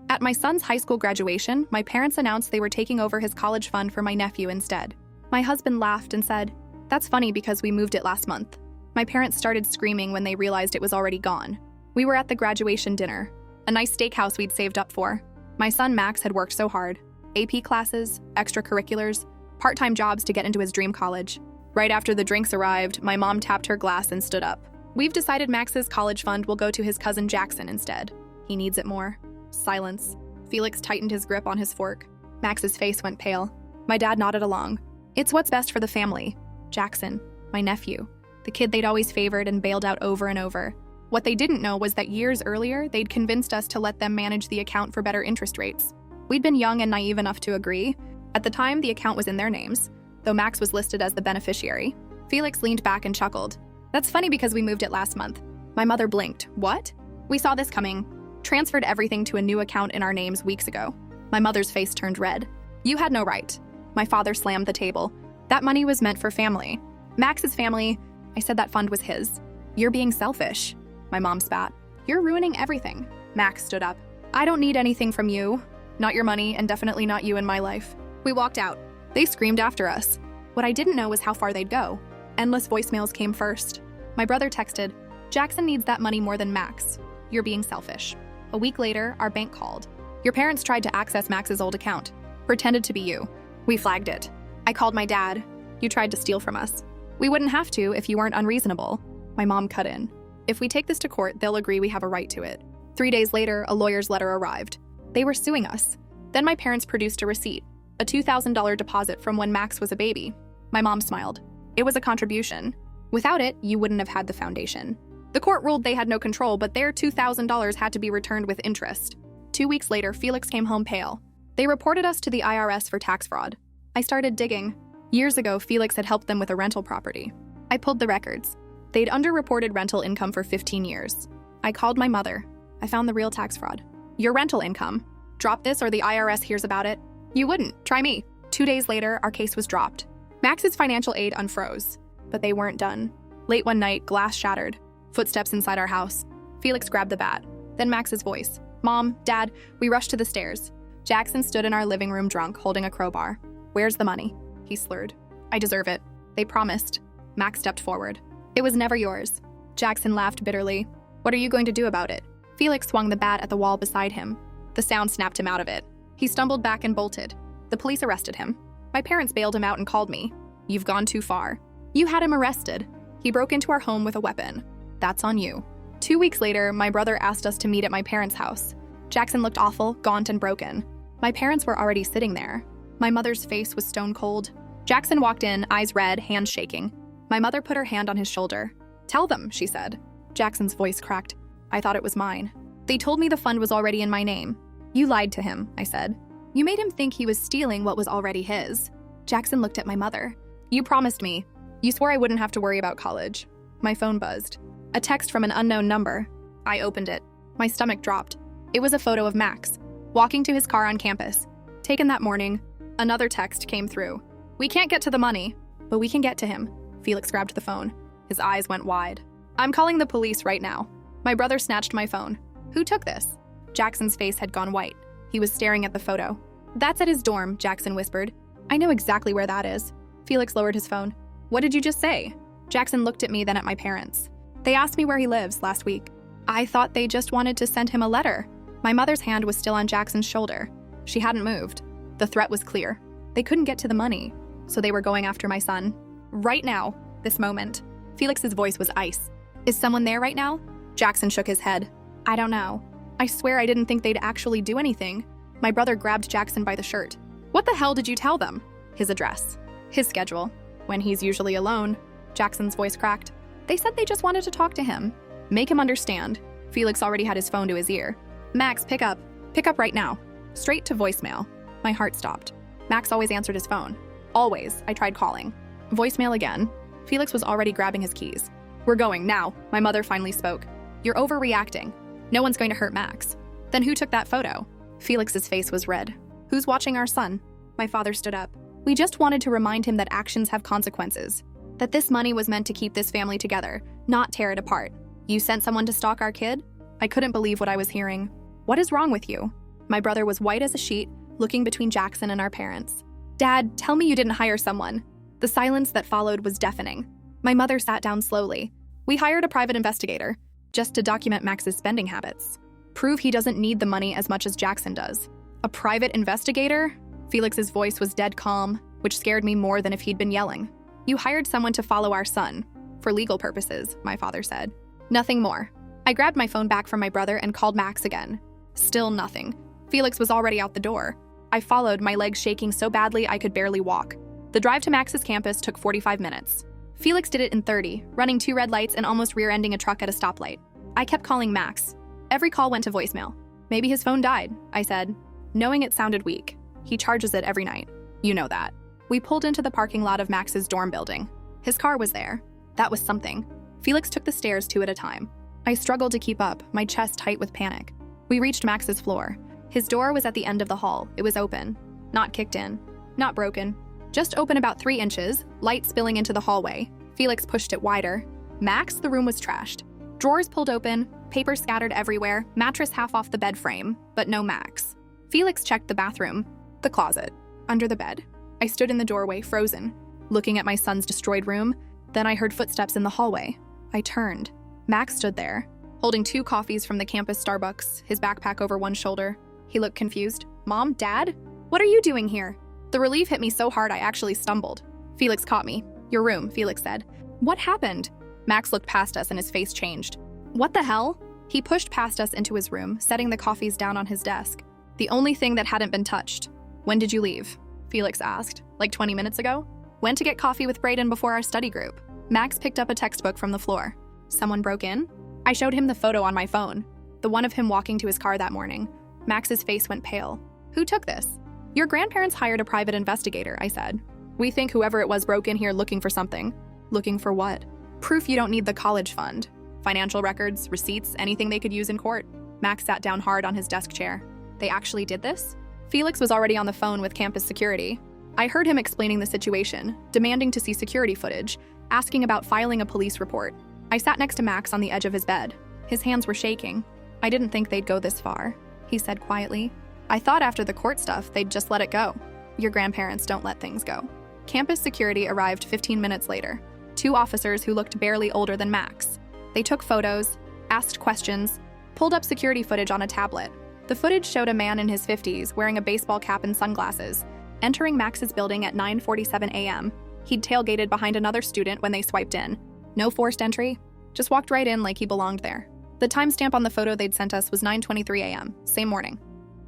At my son's high school graduation, my parents announced they were taking over his college fund for my nephew instead. My husband laughed and said, "That's funny because we moved it last month." My parents started screaming when they realized it was already gone. We were at the graduation dinner, a nice steakhouse we'd saved up for. My son Max had worked so hard. AP classes, extracurriculars, part-time jobs to get into his dream college. Right after the drinks arrived, my mom tapped her glass and stood up. "We've decided Max's college fund will go to his cousin Jackson instead. He needs it more." Silence. Felix tightened his grip on his fork. Max's face went pale. My dad nodded along. "It's what's best for the family." Jackson, my nephew, the kid they'd always favored and bailed out over and over. What they didn't know was that years earlier, they'd convinced us to let them manage the account for better interest rates. We'd been young and naive enough to agree. At the time, the account was in their names, though Max was listed as the beneficiary. Felix leaned back and chuckled. "That's funny because we moved it last month." My mother blinked. "What?" "We saw this coming. Transferred everything to a new account in our names weeks ago." My mother's face turned red. "You had no right." My father slammed the table. "That money was meant for family. Max's family." I said that fund was his. "You're being selfish." My mom spat. "You're ruining everything." Max stood up. "I don't need anything from you. Not your money, and definitely not you in my life." We walked out. They screamed after us. What I didn't know was how far they'd go. Endless voicemails came first. My brother texted, "Jackson needs that money more than Max. You're being selfish." A week later, our bank called. "Your parents tried to access Max's old account. Pretended to be you." We flagged it. I called my dad. "You tried to steal from us." "We wouldn't have to if you weren't unreasonable." My mom cut in. "If we take this to court, they'll agree we have a right to it." 3 days later, a lawyer's letter arrived. They were suing us. Then my parents produced a receipt, a $2,000 deposit from when Max was a baby. My mom smiled. "It was a contribution. Without it, you wouldn't have had the foundation." The court ruled they had no control, but their $2,000 had to be returned with interest. 2 weeks later, Felix came home pale. They reported us to the IRS for tax fraud. I started digging. Years ago, Felix had helped them with a rental property. I pulled the records. They'd underreported rental income for 15 years. I called my mother. I found the real tax fraud. "Your rental income. Drop this or the IRS hears about it." "You wouldn't. Try me." 2 days later, our case was dropped. Max's financial aid unfroze. But they weren't done. Late one night, glass shattered. Footsteps inside our house. Felix grabbed the bat. Then Max's voice. "Mom, Dad." We rushed to the stairs. Jackson stood in our living room drunk, holding a crowbar. "Where's the money?" He slurred. "I deserve it. They promised." Max stepped forward. "It was never yours." Jackson laughed bitterly. "What are you going to do about it?" Felix swung the bat at the wall beside him. The sound snapped him out of it. He stumbled back and bolted. The police arrested him. My parents bailed him out and called me. "You've gone too far. You had him arrested. He broke into our home with a weapon. That's on you." 2 weeks later, my brother asked us to meet at my parents' house. Jackson looked awful, gaunt and broken. My parents were already sitting there. My mother's face was stone cold. Jackson walked in, eyes red, hands shaking. My mother put her hand on his shoulder. "Tell them," she said. Jackson's voice cracked. I thought it was mine. "They told me the fund was already in my name." "You lied to him," I said. "You made him think he was stealing what was already his." Jackson looked at my mother. "You promised me. You swore I wouldn't have to worry about college." My phone buzzed. A text from an unknown number. I opened it. My stomach dropped. It was a photo of Max, walking to his car on campus. Taken that morning. Another text came through. "We can't get to the money, but we can get to him." Felix grabbed the phone. His eyes went wide. "I'm calling the police right now." My brother snatched my phone. "Who took this?" Jackson's face had gone white. He was staring at the photo. "That's at his dorm," Jackson whispered. "I know exactly where that is." Felix lowered his phone. "What did you just say?" Jackson looked at me, then at my parents. "They asked me where he lives last week." I thought they just wanted to send him a letter. My mother's hand was still on Jackson's shoulder. She hadn't moved. The threat was clear. They couldn't get to the money, so they were going after my son. Right now, this moment. Felix's voice was ice. "Is someone there right now?" Jackson shook his head. "I don't know. I swear I didn't think they'd actually do anything." My brother grabbed Jackson by the shirt. "What the hell did you tell them?" His address. His schedule. When he's usually alone. Jackson's voice cracked. "They said they just wanted to talk to him. Make him understand." Felix already had his phone to his ear. "Max, pick up. Pick up right now." Straight to voicemail. My heart stopped. Max always answered his phone. Always. I tried calling. Voicemail again. Felix was already grabbing his keys. "We're going, now." My mother finally spoke. "You're overreacting. No one's going to hurt Max." "Then who took that photo?" Felix's face was red. "Who's watching our son?" My father stood up. "We just wanted to remind him that actions have consequences. That this money was meant to keep this family together, not tear it apart. You sent someone to stalk our kid?" I couldn't believe what I was hearing. "What is wrong with you?" My brother was white as a sheet, looking between Jackson and our parents. "Dad, tell me you didn't hire someone." The silence that followed was deafening. My mother sat down slowly. "We hired a private investigator, just to document Max's spending habits. Prove he doesn't need the money as much as Jackson does." "A private investigator?" Felix's voice was dead calm, which scared me more than if he'd been yelling. "You hired someone to follow our son. For legal purposes," my father said. Nothing more. I grabbed my phone back from my brother and called Max again. Still nothing. Felix was already out the door. I followed, my legs shaking so badly I could barely walk. The drive to Max's campus took 45 minutes. Felix did it in 30, running 2 red lights and almost rear-ending a truck at a stoplight. I kept calling Max. Every call went to voicemail. "Maybe his phone died," I said, knowing it sounded weak. "He charges it every night. You know that." We pulled into the parking lot of Max's dorm building. His car was there. That was something. Felix took the stairs 2 at a time. I struggled to keep up, my chest tight with panic. We reached Max's floor. His door was at the end of the hall. It was open. Not kicked in. Not broken. Just open about 3 inches, light spilling into the hallway. Felix pushed it wider. "Max, the room was trashed. Drawers pulled open, paper scattered everywhere, mattress half off the bed frame, but no Max." Felix checked the bathroom, the closet, under the bed. I stood in the doorway, frozen, looking at my son's destroyed room. Then I heard footsteps in the hallway. I turned. Max stood there, holding 2 coffees from the campus Starbucks, his backpack over one shoulder. He looked confused. "Mom? Dad? What are you doing here?" The relief hit me so hard I actually stumbled. Felix caught me. "Your room," Felix said. "What happened?" Max looked past us and his face changed. "What the hell?" He pushed past us into his room, setting the coffees down on his desk. The only thing that hadn't been touched. "When did you leave?" Felix asked. "Like 20 minutes ago?" "Went to get coffee with Brayden before our study group." Max picked up a textbook from the floor. "Someone broke in?" I showed him the photo on my phone, the one of him walking to his car that morning. Max's face went pale. "Who took this?" "Your grandparents hired a private investigator," I said. "We think whoever it was broke in here looking for something." "Looking for what?" "Proof you don't need the college fund. Financial records, receipts, anything they could use in court." Max sat down hard on his desk chair. "They actually did this?" Felix was already on the phone with campus security. I heard him explaining the situation, demanding to see security footage, asking about filing a police report. I sat next to Max on the edge of his bed. His hands were shaking. "I didn't think they'd go this far," he said quietly. "I thought after the court stuff, they'd just let it go." "Your grandparents don't let things go." Campus security arrived 15 minutes later. 2 officers who looked barely older than Max. They took photos, asked questions, pulled up security footage on a tablet. The footage showed a man in his 50s wearing a baseball cap and sunglasses, entering Max's building at 9:47 a.m. He'd tailgated behind another student when they swiped in. No forced entry, just walked right in like he belonged there. The timestamp on the photo they'd sent us was 9:23 a.m., same morning.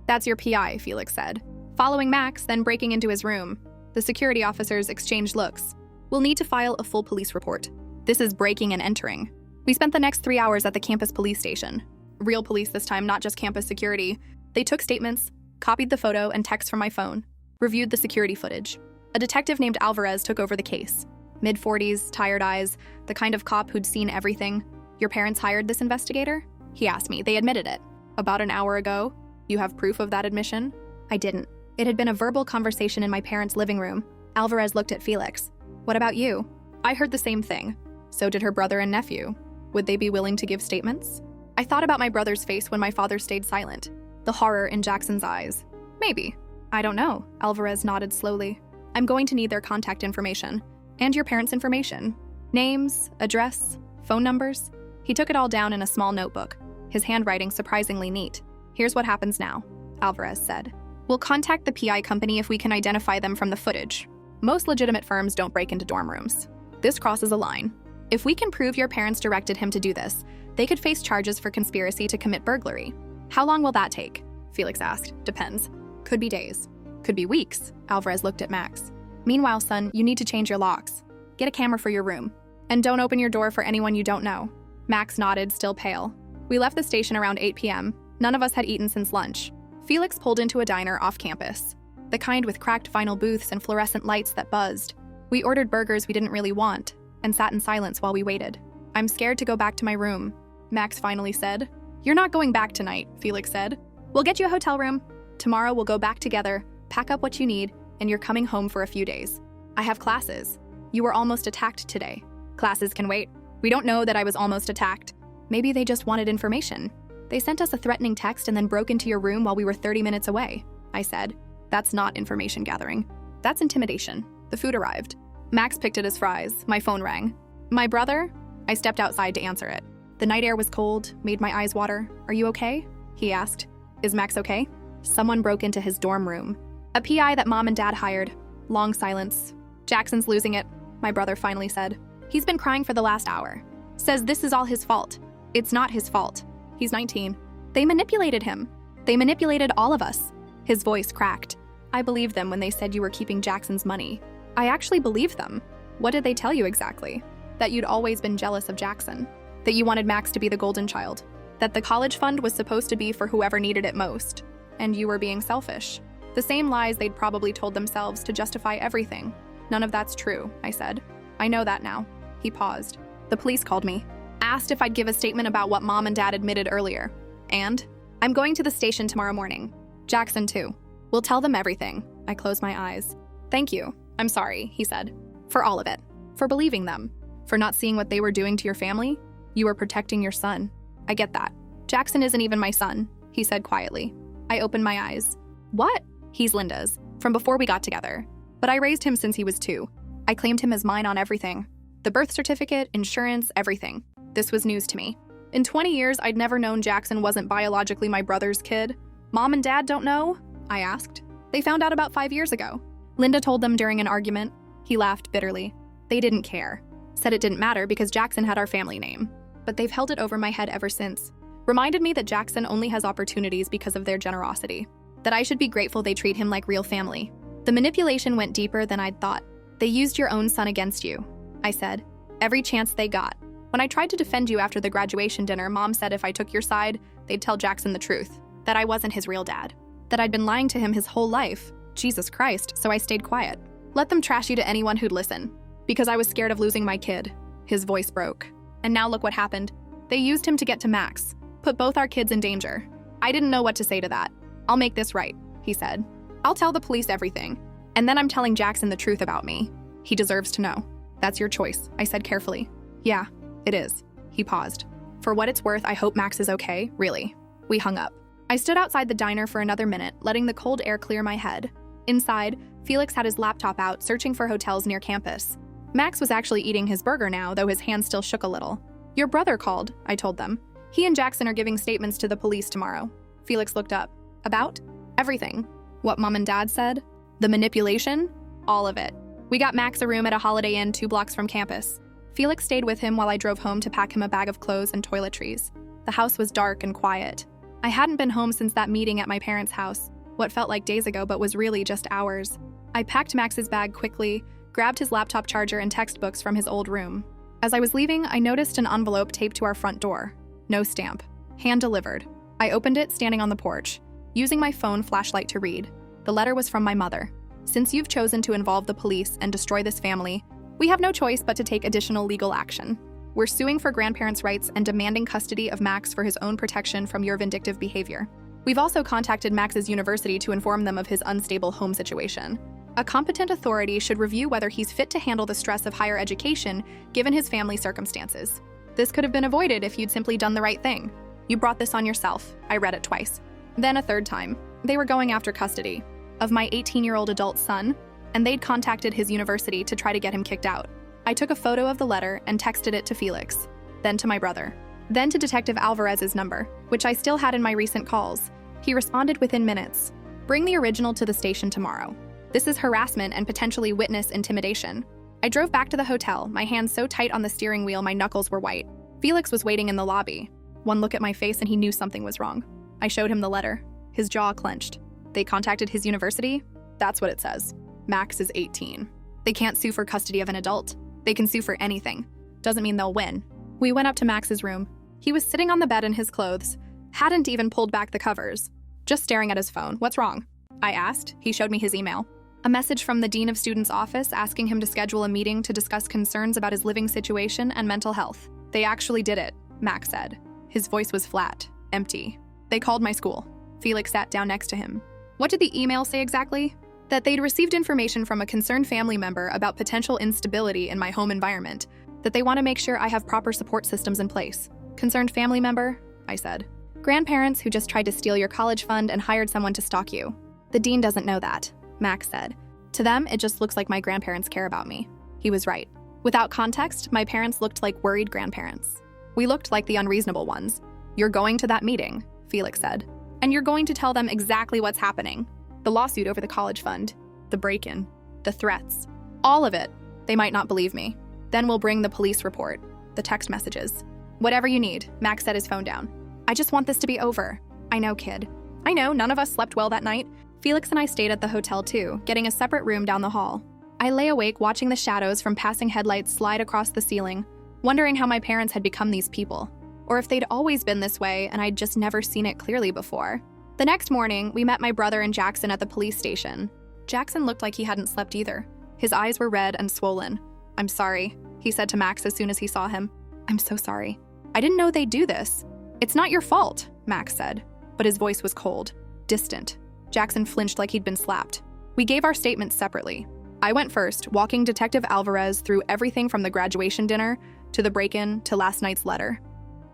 "That's your PI," Felix said, following Max, then breaking into his room. The security officers exchanged looks. "We'll need to file a full police report. This is breaking and entering." We spent the next 3 hours at the campus police station. Real police this time, not just campus security. They took statements, copied the photo and text from my phone, reviewed the security footage. A detective named Alvarez took over the case. Mid-40s, tired eyes, the kind of cop who'd seen everything. "Your parents hired this investigator?" He asked me. "They admitted it." "About an hour ago?" "You have proof of that admission?" I didn't. It had been a verbal conversation in my parents' living room. Alvarez looked at Felix. "What about you?" I heard the same thing. So did her brother and nephew. Would they be willing to give statements? I thought about my brother's face when my father stayed silent. The horror in Jackson's eyes. "Maybe. I don't know," Alvarez nodded slowly. "I'm going to need their contact information. And your parents' information. Names, address, phone numbers." He took it all down in a small notebook, his handwriting surprisingly neat. "Here's what happens now," Alvarez said. "We'll contact the PI company if we can identify them from the footage. Most legitimate firms don't break into dorm rooms. This crosses a line. If we can prove your parents directed him to do this, they could face charges for conspiracy to commit burglary." "How long will that take?" Felix asked. "Depends. Could be days. Could be weeks." Alvarez looked at Max. "Meanwhile, son, you need to change your locks. Get a camera for your room. And don't open your door for anyone you don't know." Max nodded, still pale. We left the station around 8 p.m. None of us had eaten since lunch. Felix pulled into a diner off campus, the kind with cracked vinyl booths and fluorescent lights that buzzed. We ordered burgers we didn't really want, and sat in silence while we waited. "I'm scared to go back to my room," Max finally said. "You're not going back tonight," Felix said. "We'll get you a hotel room. Tomorrow we'll go back together, pack up what you need, and you're coming home for a few days. I have classes. You were almost attacked today. Classes can wait. We don't know that I was almost attacked. Maybe they just wanted information. They sent us a threatening text and then broke into your room while we were 30 minutes away, I said. That's not information gathering. That's intimidation. The food arrived. Max picked at his fries. My phone rang. My brother? I stepped outside to answer it. The night air was cold, made my eyes water. Are you okay? He asked. Is Max okay? Someone broke into his dorm room. A PI that Mom and Dad hired. Long silence. Jackson's losing it, my brother finally said. He's been crying for the last hour. Says this is all his fault. It's not his fault. He's 19. They manipulated him. They manipulated all of us. His voice cracked. I believed them when they said you were keeping Jackson's money. I actually believed them. What did they tell you exactly? That you'd always been jealous of Jackson. That you wanted Max to be the golden child. That the college fund was supposed to be for whoever needed it most. And you were being selfish. The same lies they'd probably told themselves to justify everything. None of that's true, I said. I know that now. He paused. The police called me. Asked if I'd give a statement about what Mom and Dad admitted earlier. And? I'm going to the station tomorrow morning. Jackson, too. We'll tell them everything. I closed my eyes. Thank you. I'm sorry, he said. For all of it. For believing them. For not seeing what they were doing to your family. You were protecting your son. I get that. Jackson isn't even my son, he said quietly. I opened my eyes. What? He's Linda's, from before we got together. But I raised him since he was 2. I claimed him as mine on everything. The birth certificate, insurance, everything. This was news to me. In 20 years, I'd never known Jackson wasn't biologically my brother's kid. Mom and Dad don't know? I asked. They found out about 5 years ago. Linda told them during an argument. He laughed bitterly. They didn't care. Said it didn't matter because Jackson had our family name. But they've held it over my head ever since. Reminded me that Jackson only has opportunities because of their generosity. That I should be grateful they treat him like real family. The manipulation went deeper than I'd thought. They used your own son against you, I said. Every chance they got. When I tried to defend you after the graduation dinner, Mom said if I took your side, they'd tell Jackson the truth. That I wasn't his real dad. That I'd been lying to him his whole life. Jesus Christ, so I stayed quiet. Let them trash you to anyone who'd listen. Because I was scared of losing my kid. His voice broke. And now look what happened. They used him to get to Max. Put both our kids in danger. I didn't know what to say to that. I'll make this right, he said. I'll tell the police everything. And then I'm telling Jackson the truth about me. He deserves to know. That's your choice, I said carefully. Yeah, it is. He paused. For what it's worth, I hope Max is okay, really. We hung up. I stood outside the diner for another minute, letting the cold air clear my head. Inside, Felix had his laptop out, searching for hotels near campus. Max was actually eating his burger now, though his hand still shook a little. Your brother called, I told them. He and Jackson are giving statements to the police tomorrow. Felix looked up. About? Everything. What Mom and Dad said? The manipulation? All of it. We got Max a room at a Holiday Inn 2 blocks from campus. Felix stayed with him while I drove home to pack him a bag of clothes and toiletries. The house was dark and quiet. I hadn't been home since that meeting at my parents' house, what felt like days ago but was really just hours. I packed Max's bag quickly, grabbed his laptop charger and textbooks from his old room. As I was leaving, I noticed an envelope taped to our front door. No stamp. Hand-delivered. I opened it standing on the porch, using my phone flashlight to read. The letter was from my mother. Since you've chosen to involve the police and destroy this family, we have no choice but to take additional legal action. We're suing for grandparents' rights and demanding custody of Max for his own protection from your vindictive behavior. We've also contacted Max's university to inform them of his unstable home situation. A competent authority should review whether he's fit to handle the stress of higher education given his family circumstances. This could have been avoided if you'd simply done the right thing. You brought this on yourself. I read it twice. Then a third time. They were going after custody of my 18-year-old adult son, and they'd contacted his university to try to get him kicked out. I took a photo of the letter and texted it to Felix, then to my brother, then to Detective Alvarez's number, which I still had in my recent calls. He responded within minutes. Bring the original to the station tomorrow. This is harassment and potentially witness intimidation. I drove back to the hotel, my hands so tight on the steering wheel my knuckles were white. Felix was waiting in the lobby. One look at my face and he knew something was wrong. I showed him the letter. His jaw clenched. They contacted his university? That's what it says. Max is 18. They can't sue for custody of an adult. They can sue for anything. Doesn't mean they'll win. We went up to Max's room. He was sitting on the bed in his clothes, hadn't even pulled back the covers, just staring at his phone. What's wrong? I asked. He showed me his email. A message from the Dean of Students' office asking him to schedule a meeting to discuss concerns about his living situation and mental health. They actually did it, Max said. His voice was flat, empty. They called my school. Felix sat down next to him. What did the email say exactly? That they'd received information from a concerned family member about potential instability in my home environment, that they want to make sure I have proper support systems in place. Concerned family member? I said. Grandparents who just tried to steal your college fund and hired someone to stalk you. The dean doesn't know that, Max said. To them, it just looks like my grandparents care about me. He was right. Without context, my parents looked like worried grandparents. We looked like the unreasonable ones. You're going to that meeting, Felix said. And you're going to tell them exactly what's happening. The lawsuit over the college fund, the break-in, the threats, all of it. They might not believe me. Then we'll bring the police report, the text messages. Whatever you need, Max set his phone down. I just want this to be over. I know, kid. I know, none of us slept well that night. Felix and I stayed at the hotel too, getting a separate room down the hall. I lay awake watching the shadows from passing headlights slide across the ceiling, wondering how my parents had become these people, or if they'd always been this way and I'd just never seen it clearly before. The next morning, we met my brother and Jackson at the police station. Jackson looked like he hadn't slept either. His eyes were red and swollen. I'm sorry, he said to Max as soon as he saw him. I'm so sorry. I didn't know they'd do this. It's not your fault, Max said, but his voice was cold, distant. Jackson flinched like he'd been slapped. We gave our statements separately. I went first, walking Detective Alvarez through everything from the graduation dinner to the break-in to last night's letter.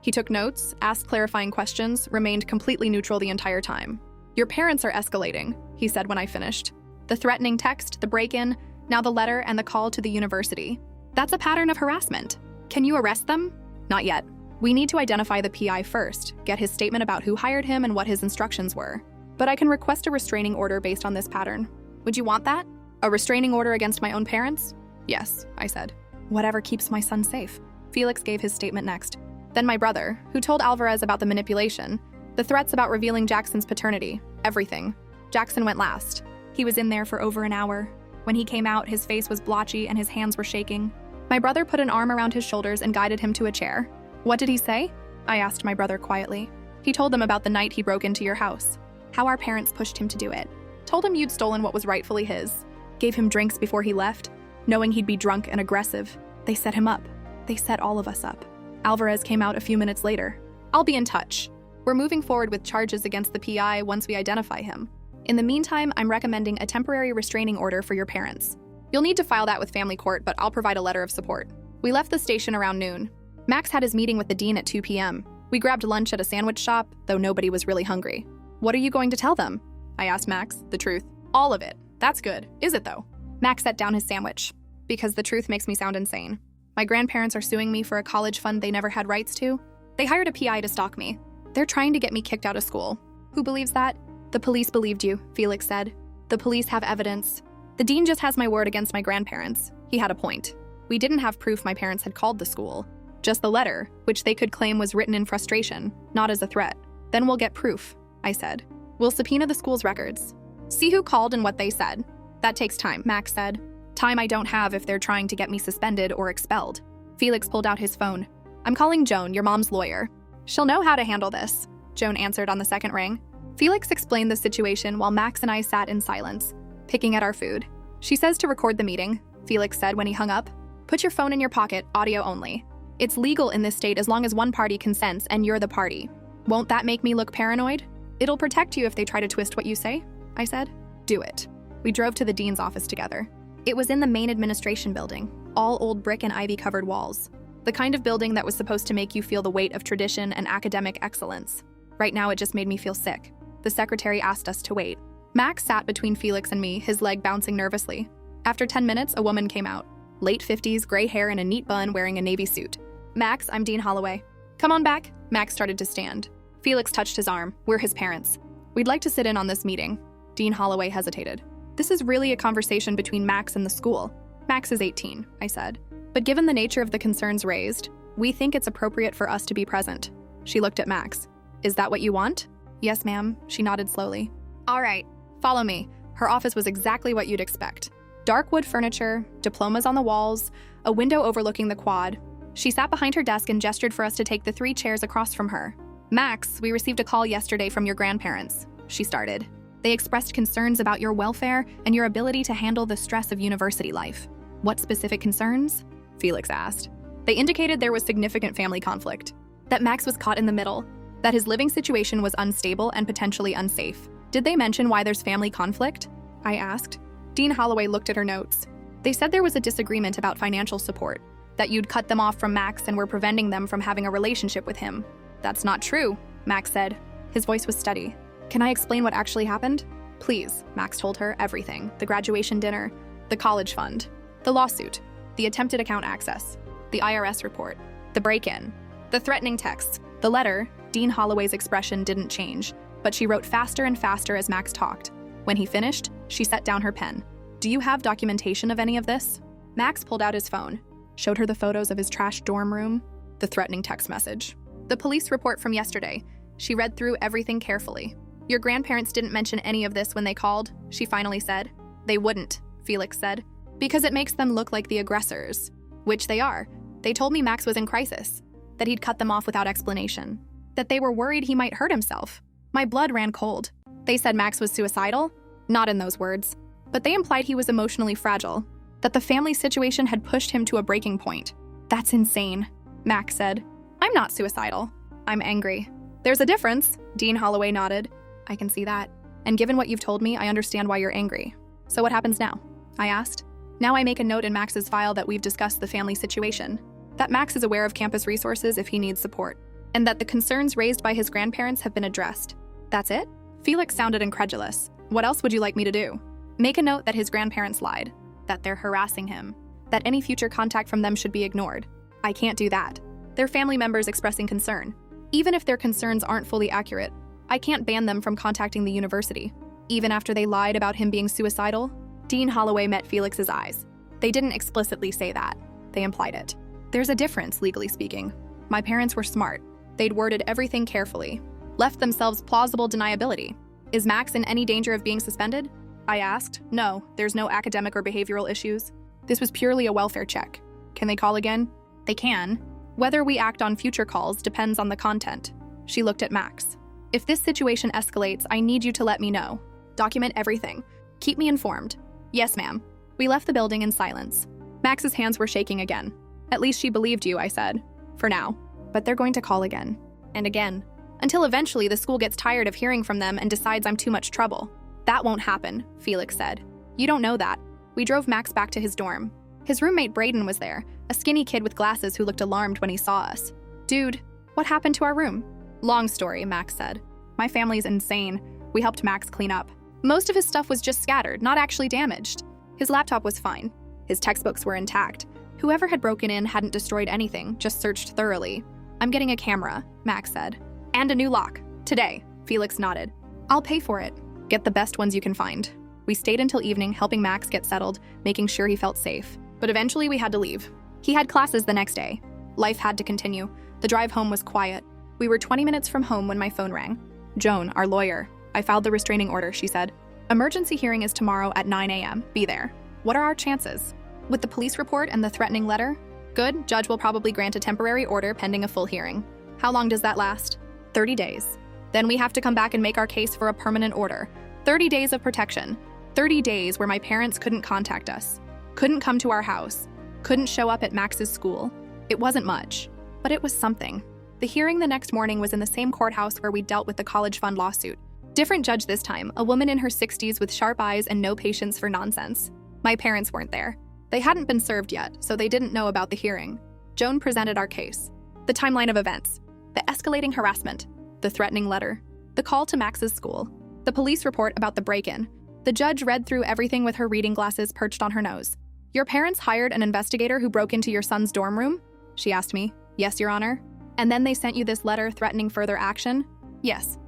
He took notes, asked clarifying questions, remained completely neutral the entire time. Your parents are escalating, he said when I finished. The threatening text, the break-in, now the letter and the call to the university. That's a pattern of harassment. Can you arrest them? Not yet. We need to identify the PI first, get his statement about who hired him and what his instructions were. But I can request a restraining order based on this pattern. Would you want that? A restraining order against my own parents? Yes, I said. Whatever keeps my son safe. Felix gave his statement next. Then my brother, who told Alvarez about the manipulation, the threats about revealing Jackson's paternity, everything. Jackson went last. He was in there for over an hour. When he came out, his face was blotchy and his hands were shaking. My brother put an arm around his shoulders and guided him to a chair. What did he say? I asked my brother quietly. He told them about the night he broke into your house, how our parents pushed him to do it. Told him you'd stolen what was rightfully his. Gave him drinks before he left, knowing he'd be drunk and aggressive. They set him up. They set all of us up. Alvarez came out a few minutes later. I'll be in touch. We're moving forward with charges against the PI once we identify him. In the meantime, I'm recommending a temporary restraining order for your parents. You'll need to file that with family court, but I'll provide a letter of support. We left the station around noon. Max had his meeting with the dean at 2 p.m. We grabbed lunch at a sandwich shop, though nobody was really hungry. What are you going to tell them? I asked Max. The truth. All of it. That's good. Is it though? Max set down his sandwich. Because the truth makes me sound insane. My grandparents are suing me for a college fund they never had rights to. They hired a PI to stalk me. They're trying to get me kicked out of school. Who believes that? The police believed you, Felix said. The police have evidence. The dean just has my word against my grandparents. He had a point. We didn't have proof my parents had called the school. Just the letter, which they could claim was written in frustration, not as a threat. Then we'll get proof, I said. We'll subpoena the school's records. See who called and what they said. That takes time, Max said. Time I don't have if they're trying to get me suspended or expelled. Felix pulled out his phone. I'm calling Joan, your mom's lawyer. She'll know how to handle this, Joan answered on the second ring. Felix explained the situation while Max and I sat in silence, picking at our food. She says to record the meeting, Felix said when he hung up. Put your phone in your pocket, audio only. It's legal in this state as long as one party consents and you're the party. Won't that make me look paranoid? It'll protect you if they try to twist what you say, I said. Do it. We drove to the dean's office together. It was in the main administration building, all old brick and ivy-covered walls. The kind of building that was supposed to make you feel the weight of tradition and academic excellence. Right now, it just made me feel sick. The secretary asked us to wait. Max sat between Felix and me, his leg bouncing nervously. After 10 minutes, a woman came out. Late 50s, gray hair in a neat bun, wearing a navy suit. Max, I'm Dean Holloway. Come on back. Max started to stand. Felix touched his arm. We're his parents. We'd like to sit in on this meeting. Dean Holloway hesitated. This is really a conversation between Max and the school. Max is 18, I said. But given the nature of the concerns raised, we think it's appropriate for us to be present. She looked at Max. Is that what you want? Yes, ma'am. She nodded slowly. All right, follow me. Her office was exactly what you'd expect. Dark wood furniture, diplomas on the walls, a window overlooking the quad. She sat behind her desk and gestured for us to take the 3 chairs across from her. Max, we received a call yesterday from your grandparents, she started. They expressed concerns about your welfare and your ability to handle the stress of university life. What specific concerns? Felix asked. They indicated there was significant family conflict, that Max was caught in the middle, that his living situation was unstable and potentially unsafe. Did they mention why there's family conflict? I asked. Dean Holloway looked at her notes. They said there was a disagreement about financial support, that you'd cut them off from Max and were preventing them from having a relationship with him. That's not true, Max said. His voice was steady. Can I explain what actually happened? Please, Max told her everything. The graduation dinner, the college fund, the lawsuit, the attempted account access, the IRS report, the break-in, the threatening texts, the letter. Dean Holloway's expression didn't change, but she wrote faster and faster as Max talked. When he finished, she set down her pen. Do you have documentation of any of this? Max pulled out his phone, showed her the photos of his trashed dorm room, the threatening text message, the police report from yesterday. She read through everything carefully. Your grandparents didn't mention any of this when they called, she finally said. They wouldn't, Felix said, because it makes them look like the aggressors, which they are. They told me Max was in crisis, that he'd cut them off without explanation, that they were worried he might hurt himself. My blood ran cold. They said Max was suicidal? Not in those words, but they implied he was emotionally fragile, that the family situation had pushed him to a breaking point. That's insane, Max said. I'm not suicidal. I'm angry. There's a difference, Dean Holloway nodded. I can see that. And given what you've told me, I understand why you're angry. So what happens now? I asked. Now I make a note in Max's file that we've discussed the family situation, that Max is aware of campus resources if he needs support, and that the concerns raised by his grandparents have been addressed. That's it? Felix sounded incredulous. What else would you like me to do? Make a note that his grandparents lied, that they're harassing him, that any future contact from them should be ignored. I can't do that. They're family members expressing concern. Even if their concerns aren't fully accurate, I can't ban them from contacting the university. Even after they lied about him being suicidal? Dean Holloway met Felix's eyes. They didn't explicitly say that. They implied it. There's a difference, legally speaking. My parents were smart. They'd worded everything carefully, left themselves plausible deniability. Is Max in any danger of being suspended? I asked. No, there's no academic or behavioral issues. This was purely a welfare check. Can they call again? They can. Whether we act on future calls depends on the content. She looked at Max. If this situation escalates, I need you to let me know. Document everything. Keep me informed. Yes, ma'am. We left the building in silence. Max's hands were shaking again. At least she believed you, I said. For now. But they're going to call again. And again. Until eventually the school gets tired of hearing from them and decides I'm too much trouble. That won't happen, Felix said. You don't know that. We drove Max back to his dorm. His roommate Braden was there, a skinny kid with glasses who looked alarmed when he saw us. Dude, what happened to our room? Long story, Max said. My family's insane. We helped Max clean up. Most of his stuff was just scattered, not actually damaged. His laptop was fine. His textbooks were intact. Whoever had broken in hadn't destroyed anything, just searched thoroughly. I'm getting a camera, Max said. And a new lock. Today, Felix nodded. I'll pay for it. Get the best ones you can find. We stayed until evening, helping Max get settled, making sure he felt safe. But eventually we had to leave. He had classes the next day. Life had to continue. The drive home was quiet. We were 20 minutes from home when my phone rang. Joan, our lawyer. I filed the restraining order, she said. Emergency hearing is tomorrow at 9 a.m. Be there. What are our chances? With the police report and the threatening letter? Good, judge will probably grant a temporary order pending a full hearing. How long does that last? 30 days. Then we have to come back and make our case for a permanent order. 30 days of protection. 30 days where my parents couldn't contact us, couldn't come to our house, couldn't show up at Max's school. It wasn't much, but it was something. The hearing the next morning was in the same courthouse where we dealt with the college fund lawsuit. Different judge this time, a woman in her 60s with sharp eyes and no patience for nonsense. My parents weren't there. They hadn't been served yet, so they didn't know about the hearing. Joan presented our case. The timeline of events. The escalating harassment. The threatening letter. The call to Max's school. The police report about the break-in. The judge read through everything with her reading glasses perched on her nose. Your parents hired an investigator who broke into your son's dorm room? She asked me. Yes, Your Honor. And then they sent you this letter threatening further action? Yes.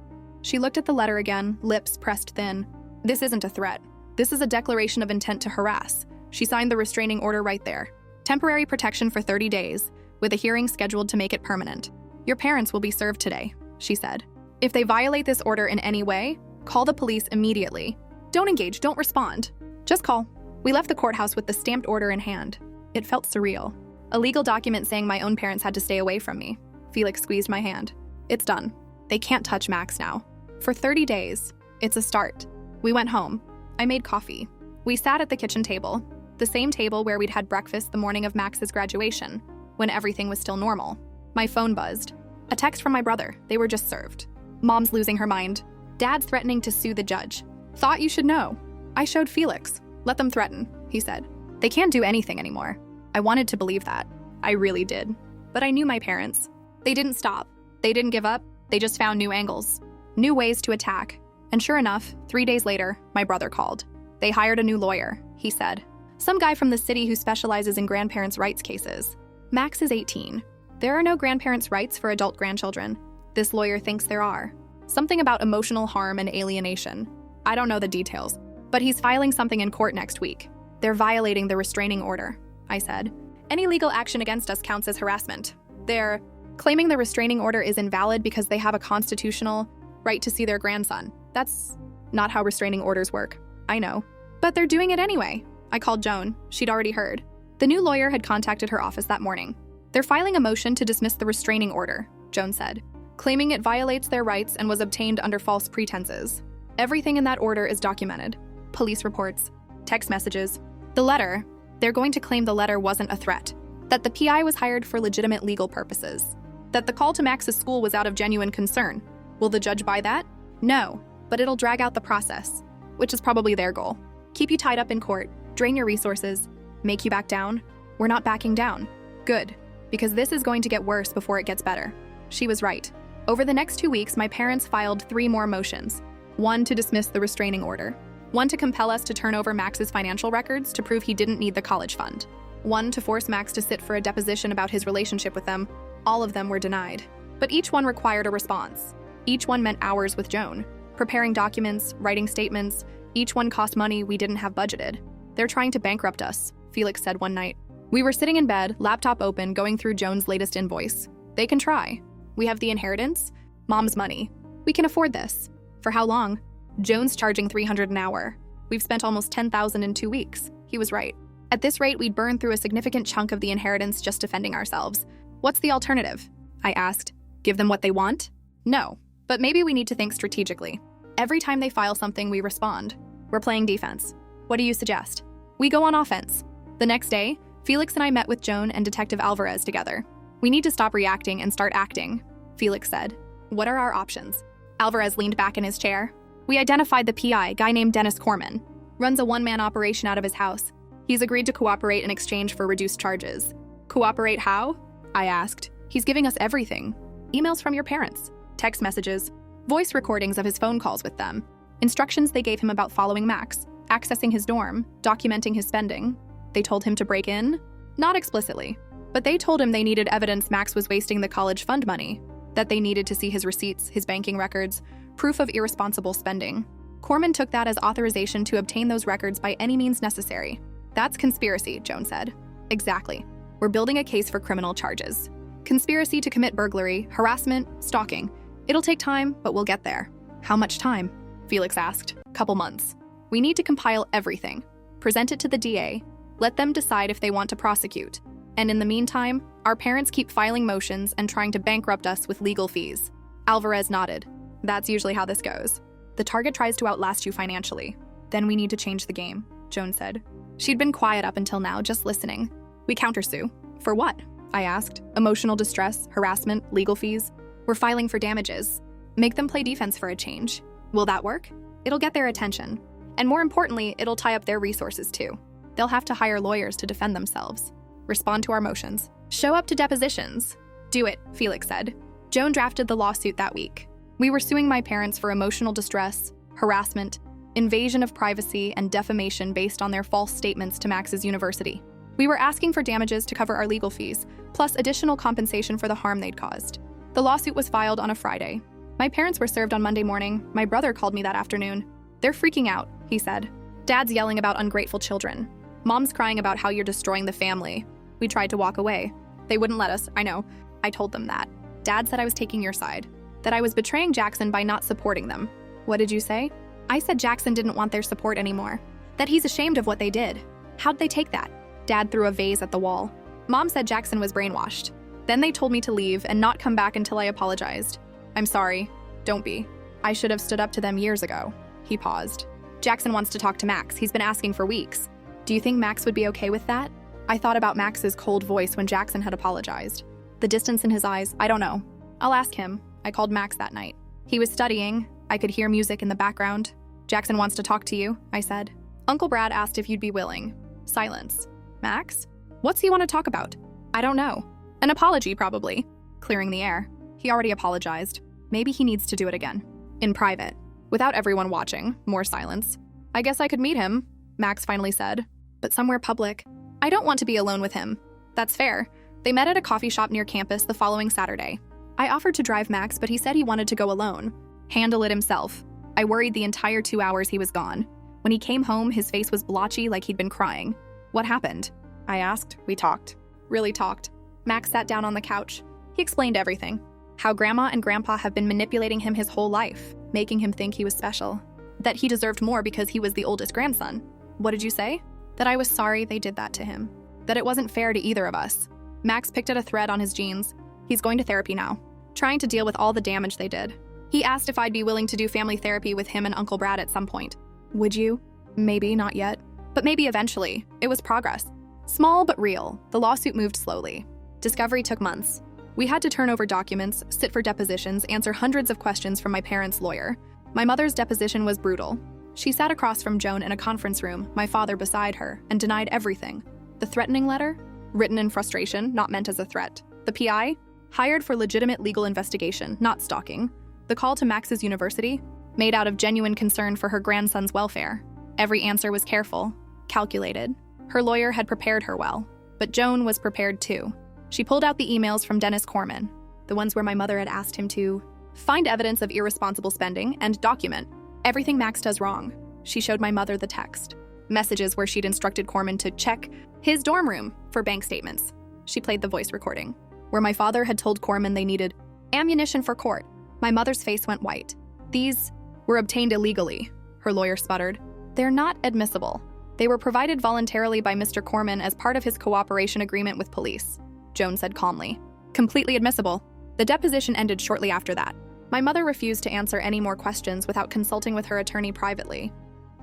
She looked at the letter again, lips pressed thin. This isn't a threat. This is a declaration of intent to harass. She signed the restraining order right there. Temporary protection for 30 days, with a hearing scheduled to make it permanent. Your parents will be served today, she said. If they violate this order in any way, call the police immediately. Don't engage, don't respond. Just call. We left the courthouse with the stamped order in hand. It felt surreal. A legal document saying my own parents had to stay away from me. Felix squeezed my hand. It's done. They can't touch Max now. For 30 days. It's a start. We went home. I made coffee. We sat at the kitchen table, the same table where we'd had breakfast the morning of Max's graduation, when everything was still normal. My phone buzzed. A text from my brother. They were just served. Mom's losing her mind. Dad's threatening to sue the judge. Thought you should know. I showed Felix. Let them threaten, he said. They can't do anything anymore. I wanted to believe that. I really did. But I knew my parents. They didn't stop. They didn't give up. They just found new angles, new ways to attack. And sure enough, 3 days later, my brother called. They hired a new lawyer, he said. Some guy from the city who specializes in grandparents' rights cases. Max is 18. There are no grandparents' rights for adult grandchildren. This lawyer thinks there are. Something about emotional harm and alienation. I don't know the details, but he's filing something in court next week. They're violating the restraining order, I said. Any legal action against us counts as harassment. They're claiming the restraining order is invalid because they have a constitutional right to see their grandson. That's not how restraining orders work. I know. But they're doing it anyway. I called Joan. She'd already heard. The new lawyer had contacted her office that morning. They're filing a motion to dismiss the restraining order, Joan said, claiming it violates their rights and was obtained under false pretenses. Everything in that order is documented. Police reports, text messages. The letter, they're going to claim the letter wasn't a threat, that the PI was hired for legitimate legal purposes, that the call to Max's school was out of genuine concern. Will the judge buy that? No, but it'll drag out the process, which is probably their goal. Keep you tied up in court, drain your resources, make you back down. We're not backing down. Good, because this is going to get worse before it gets better. She was right. Over the next 2 weeks, my parents filed 3 more motions. 1 to dismiss the restraining order. 1 to compel us to turn over Max's financial records to prove he didn't need the college fund. 1 to force Max to sit for a deposition about his relationship with them. All of them were denied. But each one required a response. Each one meant hours with Joan. Preparing documents, writing statements. Each one cost money we didn't have budgeted. They're trying to bankrupt us, Felix said one night. We were sitting in bed, laptop open, going through Joan's latest invoice. They can try. We have the inheritance, Mom's money. We can afford this. For how long? Joan's charging $300 an hour. We've spent almost $10,000 in 2 weeks. He was right. At this rate, we'd burn through a significant chunk of the inheritance just defending ourselves. What's the alternative? I asked. Give them what they want? No, but maybe we need to think strategically. Every time they file something, we respond. We're playing defense. What do you suggest? We go on offense. The next day, Felix and I met with Joan and Detective Alvarez together. We need to stop reacting and start acting, Felix said. What are our options? Alvarez leaned back in his chair. We identified the PI, guy named Dennis Corman. Runs a one-man operation out of his house. He's agreed to cooperate in exchange for reduced charges. Cooperate how? I asked. He's giving us everything. Emails from your parents, text messages, voice recordings of his phone calls with them, instructions they gave him about following Max, accessing his dorm, documenting his spending. They told him to break in? Not explicitly, but they told him they needed evidence Max was wasting the college fund money, that they needed to see his receipts, his banking records, proof of irresponsible spending. Corman took that as authorization to obtain those records by any means necessary. That's conspiracy, Joan said. Exactly. We're building a case for criminal charges. Conspiracy to commit burglary, harassment, stalking. It'll take time, but we'll get there. How much time? Felix asked. Couple months. We need to compile everything, present it to the DA, let them decide if they want to prosecute. And in the meantime, our parents keep filing motions and trying to bankrupt us with legal fees. Alvarez nodded. That's usually how this goes. The target tries to outlast you financially. Then we need to change the game, Joan said. She'd been quiet up until now, just listening. We countersue. For what? I asked. Emotional distress, harassment, legal fees. We're filing for damages. Make them play defense for a change. Will that work? It'll get their attention. And more importantly, it'll tie up their resources too. They'll have to hire lawyers to defend themselves. Respond to our motions. Show up to depositions. Do it, Felix said. Joan drafted the lawsuit that week. We were suing my parents for emotional distress, harassment, invasion of privacy, and defamation based on their false statements to Max's university. We were asking for damages to cover our legal fees, plus additional compensation for the harm they'd caused. The lawsuit was filed on a Friday. My parents were served on Monday morning. My brother called me that afternoon. They're freaking out, he said. Dad's yelling about ungrateful children. Mom's crying about how you're destroying the family. We tried to walk away. They wouldn't let us, I know. I told them that. Dad said I was taking your side, that I was betraying Jackson by not supporting them. What did you say? I said Jackson didn't want their support anymore, that he's ashamed of what they did. How'd they take that? Dad threw a vase at the wall. Mom said Jackson was brainwashed. Then they told me to leave and not come back until I apologized. I'm sorry. Don't be. I should have stood up to them years ago. He paused. Jackson wants to talk to Max. He's been asking for weeks. Do you think Max would be okay with that? I thought about Max's cold voice when Jackson had apologized. The distance in his eyes, I don't know. I'll ask him. I called Max that night. He was studying. I could hear music in the background. Jackson wants to talk to you, I said. Uncle Brad asked if you'd be willing. Silence. Max? What's he want to talk about? I don't know. An apology, probably. Clearing the air. He already apologized. Maybe he needs to do it again. In private. Without everyone watching. More silence. I guess I could meet him, Max finally said. But somewhere public. I don't want to be alone with him. That's fair. They met at a coffee shop near campus the following Saturday. I offered to drive Max, but he said he wanted to go alone. Handle it himself. I worried the entire 2 hours he was gone. When he came home, his face was blotchy like he'd been crying. What happened? I asked. We talked. Really talked. Max sat down on the couch. He explained everything. How Grandma and Grandpa have been manipulating him his whole life, making him think he was special. That he deserved more because he was the oldest grandson. What did you say? That I was sorry they did that to him. That it wasn't fair to either of us. Max picked at a thread on his jeans. He's going to therapy now, trying to deal with all the damage they did. He asked if I'd be willing to do family therapy with him and Uncle Brad at some point. Would you? Maybe, not yet. But maybe eventually. It was progress. Small but real. The lawsuit moved slowly. Discovery took months. We had to turn over documents, sit for depositions, answer hundreds of questions from my parents' lawyer. My mother's deposition was brutal. She sat across from Joan in a conference room, my father beside her, and denied everything. The threatening letter? Written in frustration, not meant as a threat. The PI? Hired for legitimate legal investigation, not stalking. The call to Max's university? Made out of genuine concern for her grandson's welfare. Every answer was careful, calculated. Her lawyer had prepared her well, but Joan was prepared too. She pulled out the emails from Dennis Corman, the ones where my mother had asked him to find evidence of irresponsible spending and document everything Max does wrong. She showed my mother the text. Messages where she'd instructed Corman to check his dorm room for bank statements. She played the voice recording, where my father had told Corman they needed ammunition for court. My mother's face went white. These were obtained illegally, her lawyer sputtered. They're not admissible. They were provided voluntarily by Mr. Corman as part of his cooperation agreement with police, Joan said calmly. Completely admissible. The deposition ended shortly after that. My mother refused to answer any more questions without consulting with her attorney privately.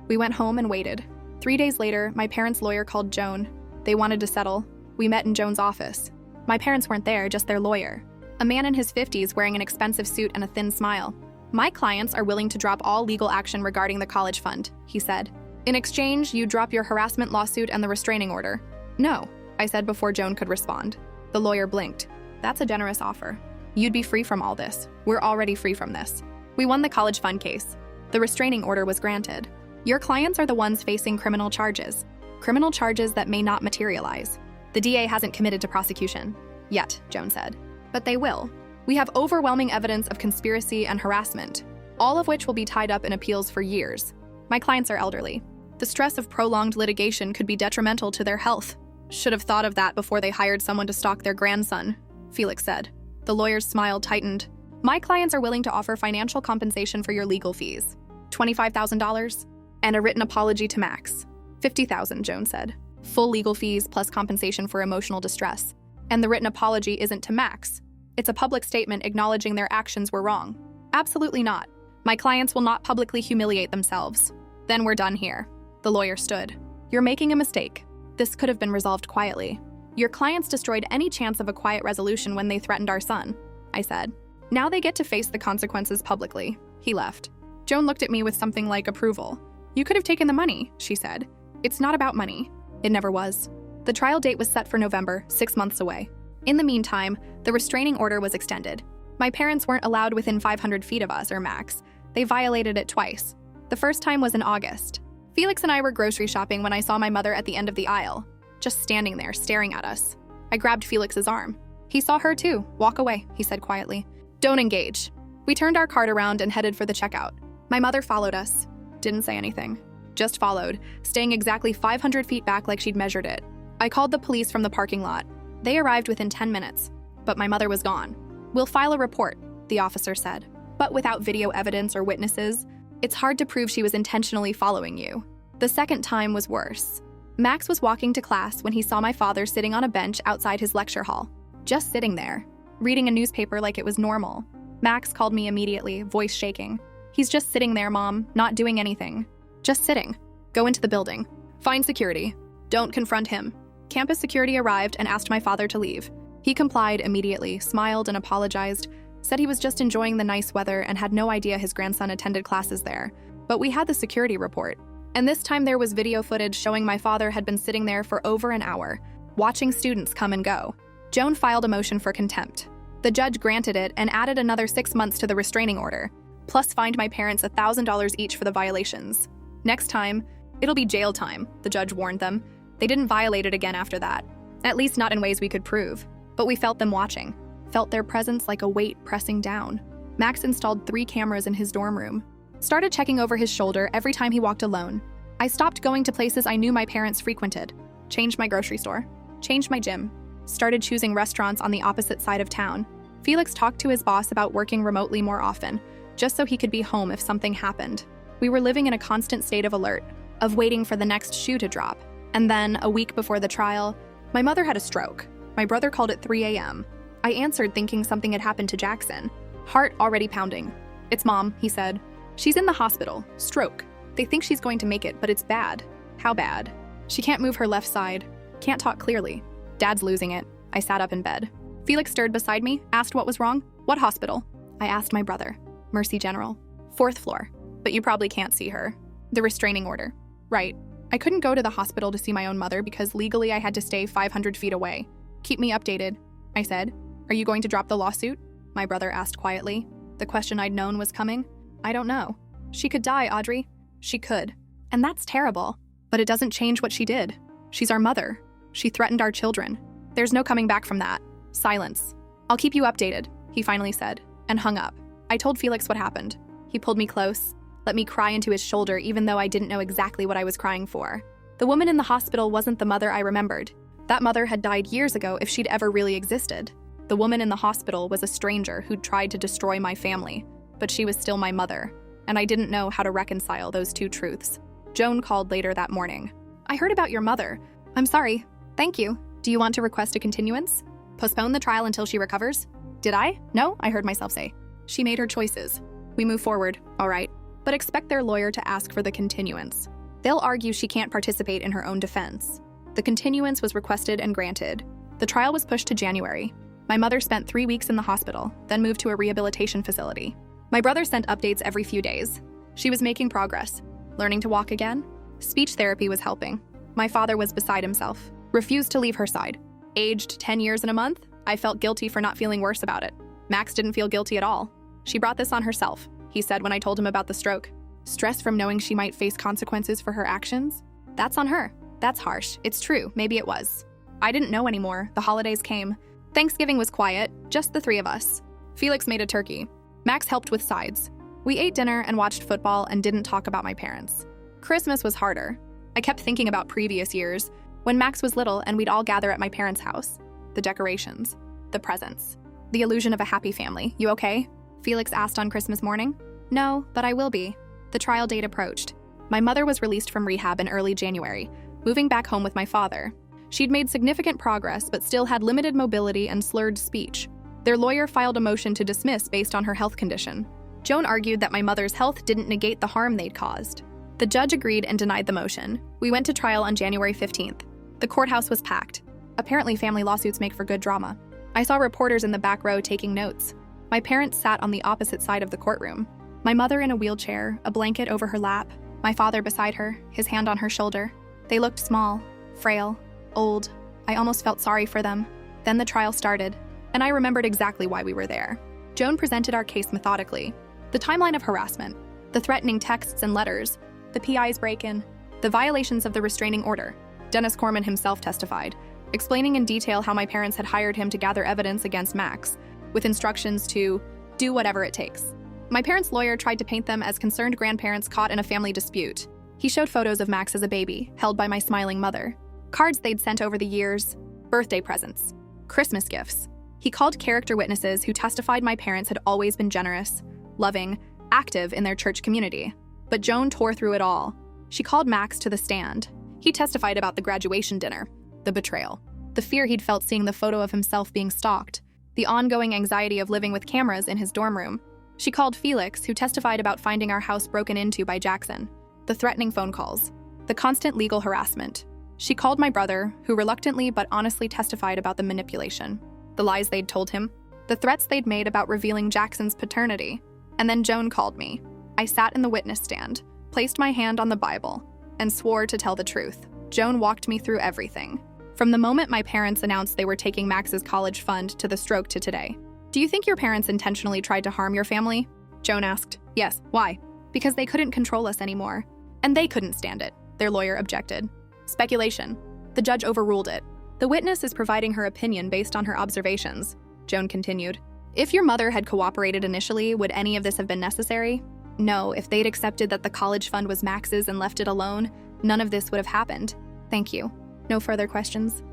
We went home and waited. 3 days later, my parents' lawyer called Joan. They wanted to settle. We met in Joan's office. My parents weren't there, just their lawyer. A man in his 50s wearing an expensive suit and a thin smile. My clients are willing to drop all legal action regarding the college fund, he said. In exchange, you drop your harassment lawsuit and the restraining order. No, I said before Joan could respond. The lawyer blinked. That's a generous offer. You'd be free from all this. We're already free from this. We won the college fund case. The restraining order was granted. Your clients are the ones facing criminal charges. Criminal charges that may not materialize. The DA hasn't committed to prosecution. Yet, Joan said. But they will. We have overwhelming evidence of conspiracy and harassment, all of which will be tied up in appeals for years. My clients are elderly. The stress of prolonged litigation could be detrimental to their health. Should have thought of that before they hired someone to stalk their grandson, Felix said. The lawyer's smile tightened. My clients are willing to offer financial compensation for your legal fees. $25,000? And a written apology to Max. $50,000, Joan said. Full legal fees plus compensation for emotional distress. And the written apology isn't to Max. It's a public statement acknowledging their actions were wrong. Absolutely not. My clients will not publicly humiliate themselves. Then we're done here. The lawyer stood. You're making a mistake. This could have been resolved quietly. Your clients destroyed any chance of a quiet resolution when they threatened our son, I said. Now they get to face the consequences publicly. He left. Joan looked at me with something like approval. You could have taken the money, she said. It's not about money. It never was. The trial date was set for November, 6 months away. In the meantime, the restraining order was extended. My parents weren't allowed within 500 feet of us or Max. They violated it twice. The first time was in August. Felix and I were grocery shopping when I saw my mother at the end of the aisle, just standing there, staring at us. I grabbed Felix's arm. He saw her too. Walk away, he said quietly. Don't engage. We turned our cart around and headed for the checkout. My mother followed us. Didn't say anything. Just followed, staying exactly 500 feet back like she'd measured it. I called the police from the parking lot. They arrived within 10 minutes, but my mother was gone. We'll file a report, the officer said. But without video evidence or witnesses, it's hard to prove she was intentionally following you. The second time was worse. Max was walking to class when he saw my father sitting on a bench outside his lecture hall, just sitting there, reading a newspaper like it was normal. Max called me immediately, voice shaking. He's just sitting there, Mom, not doing anything. Just sitting. Go into the building. Find security. Don't confront him. Campus security arrived and asked my father to leave. He complied immediately, smiled and apologized, said he was just enjoying the nice weather and had no idea his grandson attended classes there. But we had the security report. And this time there was video footage showing my father had been sitting there for over an hour, watching students come and go. Joan filed a motion for contempt. The judge granted it and added another 6 months to the restraining order, plus fined my parents $1,000 each for the violations. Next time, it'll be jail time, the judge warned them. They didn't violate it again after that, at least not in ways we could prove. But we felt them watching, felt their presence like a weight pressing down. Max installed 3 cameras in his dorm room, started checking over his shoulder every time he walked alone. I stopped going to places I knew my parents frequented, changed my grocery store, changed my gym, started choosing restaurants on the opposite side of town. Felix talked to his boss about working remotely more often, just so he could be home if something happened. We were living in a constant state of alert, of waiting for the next shoe to drop. And then, a week before the trial, my mother had a stroke. My brother called at 3 a.m. I answered thinking something had happened to Jackson. Heart already pounding. "It's Mom," he said. "She's in the hospital. Stroke. They think she's going to make it, but it's bad." "How bad?" "She can't move her left side. Can't talk clearly. Dad's losing it." I sat up in bed. Felix stirred beside me, asked what was wrong. "What hospital?" I asked my brother. "Mercy General. 4th floor. But you probably can't see her." "The restraining order." "Right. I couldn't go to the hospital to see my own mother because legally I had to stay 500 feet away." "Keep me updated," I said. "Are you going to drop the lawsuit?" My brother asked quietly. The question I'd known was coming. "I don't know. She could die, Audrey." "She could. And that's terrible. But it doesn't change what she did. She's our mother. She threatened our children. There's no coming back from that." Silence. "I'll keep you updated," he finally said, and hung up. I told Felix what happened. He pulled me close, let me cry into his shoulder even though I didn't know exactly what I was crying for. The woman in the hospital wasn't the mother I remembered. That mother had died years ago if she'd ever really existed. The woman in the hospital was a stranger who'd tried to destroy my family, but she was still my mother, and I didn't know how to reconcile those two truths. Joan called later that morning. "I heard about your mother. I'm sorry. Thank you. Do you want to request a continuance? Postpone the trial until she recovers?" "Did I? No," I heard myself say. "She made her choices. We move forward, all right. But expect their lawyer to ask for the continuance. They'll argue she can't participate in her own defense." The continuance was requested and granted. The trial was pushed to January. My mother spent 3 weeks in the hospital, then moved to a rehabilitation facility. My brother sent updates every few days. She was making progress, learning to walk again. Speech therapy was helping. My father was beside himself, refused to leave her side. Aged 10 years in a month, I felt guilty for not feeling worse about it. Max didn't feel guilty at all. "She brought this on herself," he said when I told him about the stroke. "Stress from knowing she might face consequences for her actions? That's on her." "That's harsh. It's true. Maybe it was." I didn't know anymore. The holidays came. Thanksgiving was quiet, just the 3 of us. Felix made a turkey. Max helped with sides. We ate dinner and watched football and didn't talk about my parents. Christmas was harder. I kept thinking about previous years, when Max was little and we'd all gather at my parents' house. The decorations, the presents, the illusion of a happy family. "You okay?" Felix asked on Christmas morning. "No, but I will be." The trial date approached. My mother was released from rehab in early January, moving back home with my father. She'd made significant progress but still had limited mobility and slurred speech. Their lawyer filed a motion to dismiss based on her health condition. Joan argued that my mother's health didn't negate the harm they'd caused. The judge agreed and denied the motion. We went to trial on January 15th. The courthouse was packed. Apparently, family lawsuits make for good drama. I saw reporters in the back row taking notes. My parents sat on the opposite side of the courtroom. My mother in a wheelchair, a blanket over her lap, my father beside her, his hand on her shoulder. They looked small, frail, old. I almost felt sorry for them. Then the trial started, and I remembered exactly why we were there. Joan presented our case methodically. The timeline of harassment, the threatening texts and letters, the PI's break-in, the violations of the restraining order. Dennis Corman himself testified, explaining in detail how my parents had hired him to gather evidence against Max, with instructions to do whatever it takes. My parents' lawyer tried to paint them as concerned grandparents caught in a family dispute. He showed photos of Max as a baby, held by my smiling mother, cards they'd sent over the years, birthday presents, Christmas gifts. He called character witnesses who testified my parents had always been generous, loving, active in their church community. But Joan tore through it all. She called Max to the stand. He testified about the graduation dinner, the betrayal, the fear he'd felt seeing the photo of himself being stalked, the ongoing anxiety of living with cameras in his dorm room. She called Felix, who testified about finding our house broken into by Jackson, the threatening phone calls, the constant legal harassment. She called my brother, who reluctantly but honestly testified about the manipulation, the lies they'd told him, the threats they'd made about revealing Jackson's paternity. And then Joan called me. I sat in the witness stand, placed my hand on the Bible, and swore to tell the truth. Joan walked me through everything, from the moment my parents announced they were taking Max's college fund to the stroke to today. Do you think your parents intentionally tried to harm your family? Joan asked. Yes. Why? Because they couldn't control us anymore. And they couldn't stand it, their lawyer objected. Speculation. The judge overruled it. The witness is providing her opinion based on her observations, Joan continued. If your mother had cooperated initially, would any of this have been necessary? No, if they'd accepted that the college fund was Max's and left it alone, none of this would have happened. Thank you. No further questions?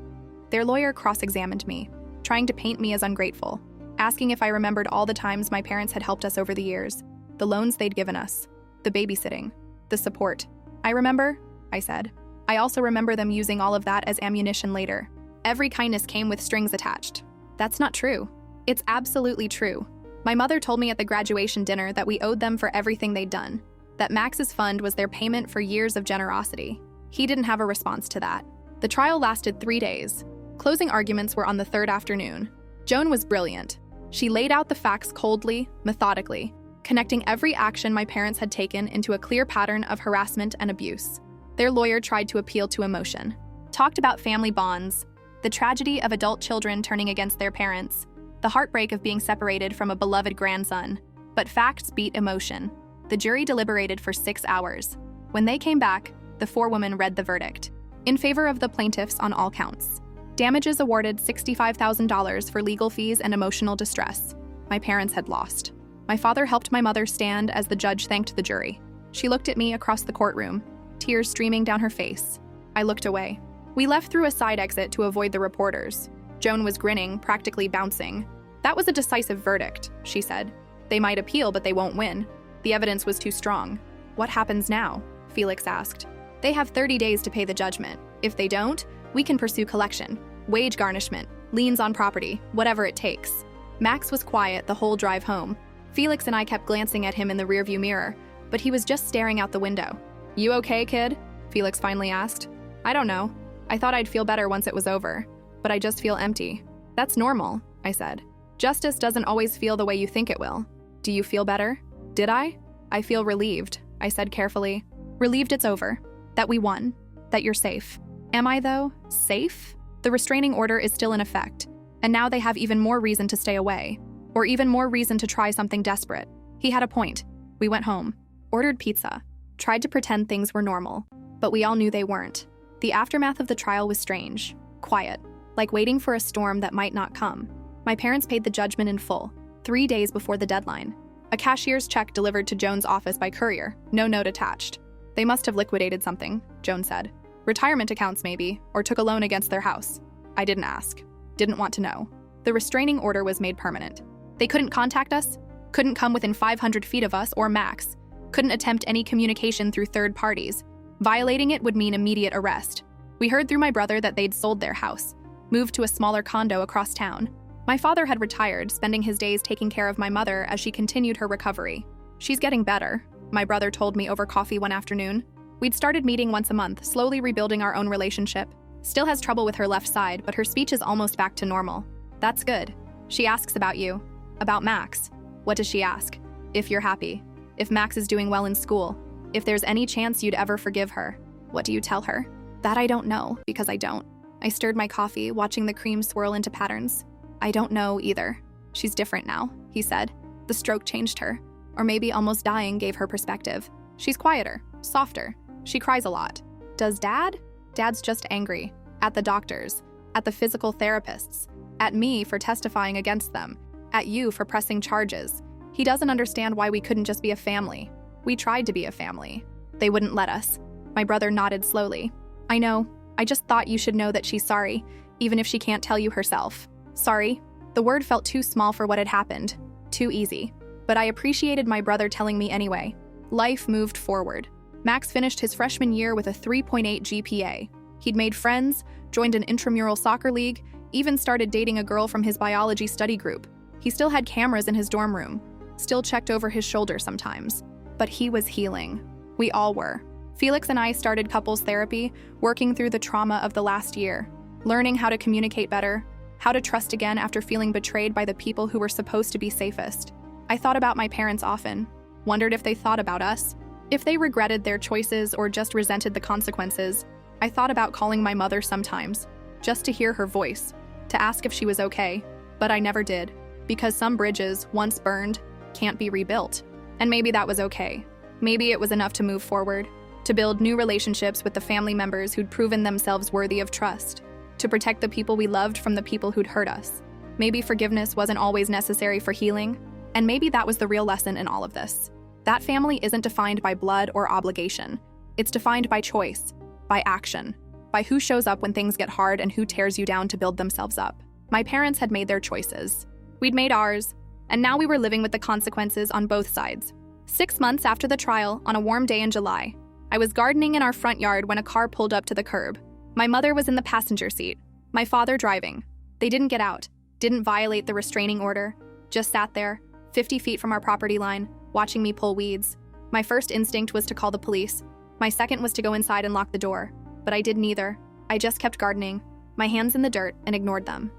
Their lawyer cross-examined me, trying to paint me as ungrateful, asking if I remembered all the times my parents had helped us over the years, the loans they'd given us, the babysitting, the support. I remember, I said. I also remember them using all of that as ammunition later. Every kindness came with strings attached. That's not true. It's absolutely true. My mother told me at the graduation dinner that we owed them for everything they'd done, that Max's fund was their payment for years of generosity. He didn't have a response to that. The trial lasted 3 days. Closing arguments were on the third afternoon. Joan was brilliant. She laid out the facts coldly, methodically, connecting every action my parents had taken into a clear pattern of harassment and abuse. Their lawyer tried to appeal to emotion, talked about family bonds, the tragedy of adult children turning against their parents, the heartbreak of being separated from a beloved grandson. But facts beat emotion. The jury deliberated for 6 hours. When they came back, the 4 women read the verdict, in favor of the plaintiffs on all counts. Damages awarded $65,000 for legal fees and emotional distress. My parents had lost. My father helped my mother stand as the judge thanked the jury. She looked at me across the courtroom, tears streaming down her face. I looked away. We left through a side exit to avoid the reporters. Joan was grinning, practically bouncing. That was a decisive verdict, she said. They might appeal, but they won't win. The evidence was too strong. What happens now? Felix asked. They have 30 days to pay the judgment. If they don't, we can pursue collection, wage garnishment, liens on property, whatever it takes. Max was quiet the whole drive home. Felix and I kept glancing at him in the rearview mirror, but he was just staring out the window. You okay, kid? Felix finally asked. I don't know. I thought I'd feel better once it was over, but I just feel empty. That's normal, I said. Justice doesn't always feel the way you think it will. Do you feel better? Did I? I feel relieved, I said carefully. Relieved it's over. That we won. That you're safe. Am I, though? Safe? The restraining order is still in effect, and now they have even more reason to stay away, or even more reason to try something desperate. He had a point. We went home, ordered pizza, tried to pretend things were normal, but we all knew they weren't. The aftermath of the trial was strange, quiet, like waiting for a storm that might not come. My parents paid the judgment in full, 3 days before the deadline. A cashier's check delivered to Joan's office by courier, no note attached. They must have liquidated something, Joan said. Retirement accounts maybe, or took a loan against their house. I didn't ask. Didn't want to know. The restraining order was made permanent. They couldn't contact us, couldn't come within 500 feet of us or Max, couldn't attempt any communication through third parties. Violating it would mean immediate arrest. We heard through my brother that they'd sold their house, moved to a smaller condo across town. My father had retired, spending his days taking care of my mother as she continued her recovery. She's getting better, my brother told me over coffee one afternoon. We'd started meeting once a month, slowly rebuilding our own relationship. Still has trouble with her left side, but her speech is almost back to normal. That's good. She asks about you. About Max. What does she ask? If you're happy. If Max is doing well in school. If there's any chance you'd ever forgive her. What do you tell her? That I don't know, because I don't. I stirred my coffee, watching the cream swirl into patterns. I don't know either. She's different now, he said. The stroke changed her. Or maybe almost dying gave her perspective. She's quieter, softer. She cries a lot. Does Dad? Dad's just angry. At the doctors. At the physical therapists. At me for testifying against them. At you for pressing charges. He doesn't understand why we couldn't just be a family. We tried to be a family. They wouldn't let us. My brother nodded slowly. I know. I just thought you should know that she's sorry, even if she can't tell you herself. Sorry. The word felt too small for what had happened. Too easy. But I appreciated my brother telling me anyway. Life moved forward. Max finished his freshman year with a 3.8 GPA. He'd made friends, joined an intramural soccer league, even started dating a girl from his biology study group. He still had cameras in his dorm room, still checked over his shoulder sometimes. But he was healing. We all were. Felix and I started couples therapy, working through the trauma of the last year, learning how to communicate better, how to trust again after feeling betrayed by the people who were supposed to be safest. I thought about my parents often, wondered if they thought about us, if they regretted their choices or just resented the consequences. I thought about calling my mother sometimes, just to hear her voice, to ask if she was okay, but I never did. Because some bridges, once burned, can't be rebuilt. And maybe that was okay. Maybe it was enough to move forward, to build new relationships with the family members who'd proven themselves worthy of trust, to protect the people we loved from the people who'd hurt us. Maybe forgiveness wasn't always necessary for healing, and maybe that was the real lesson in all of this. That family isn't defined by blood or obligation. It's defined by choice, by action, by who shows up when things get hard and who tears you down to build themselves up. My parents had made their choices. We'd made ours, and now we were living with the consequences on both sides. 6 months after the trial, on a warm day in July, I was gardening in our front yard when a car pulled up to the curb. My mother was in the passenger seat, my father driving. They didn't get out, didn't violate the restraining order, just sat there, 50 feet from our property line, watching me pull weeds. My first instinct was to call the police. My second was to go inside and lock the door, but I did neither. I just kept gardening, my hands in the dirt, and ignored them.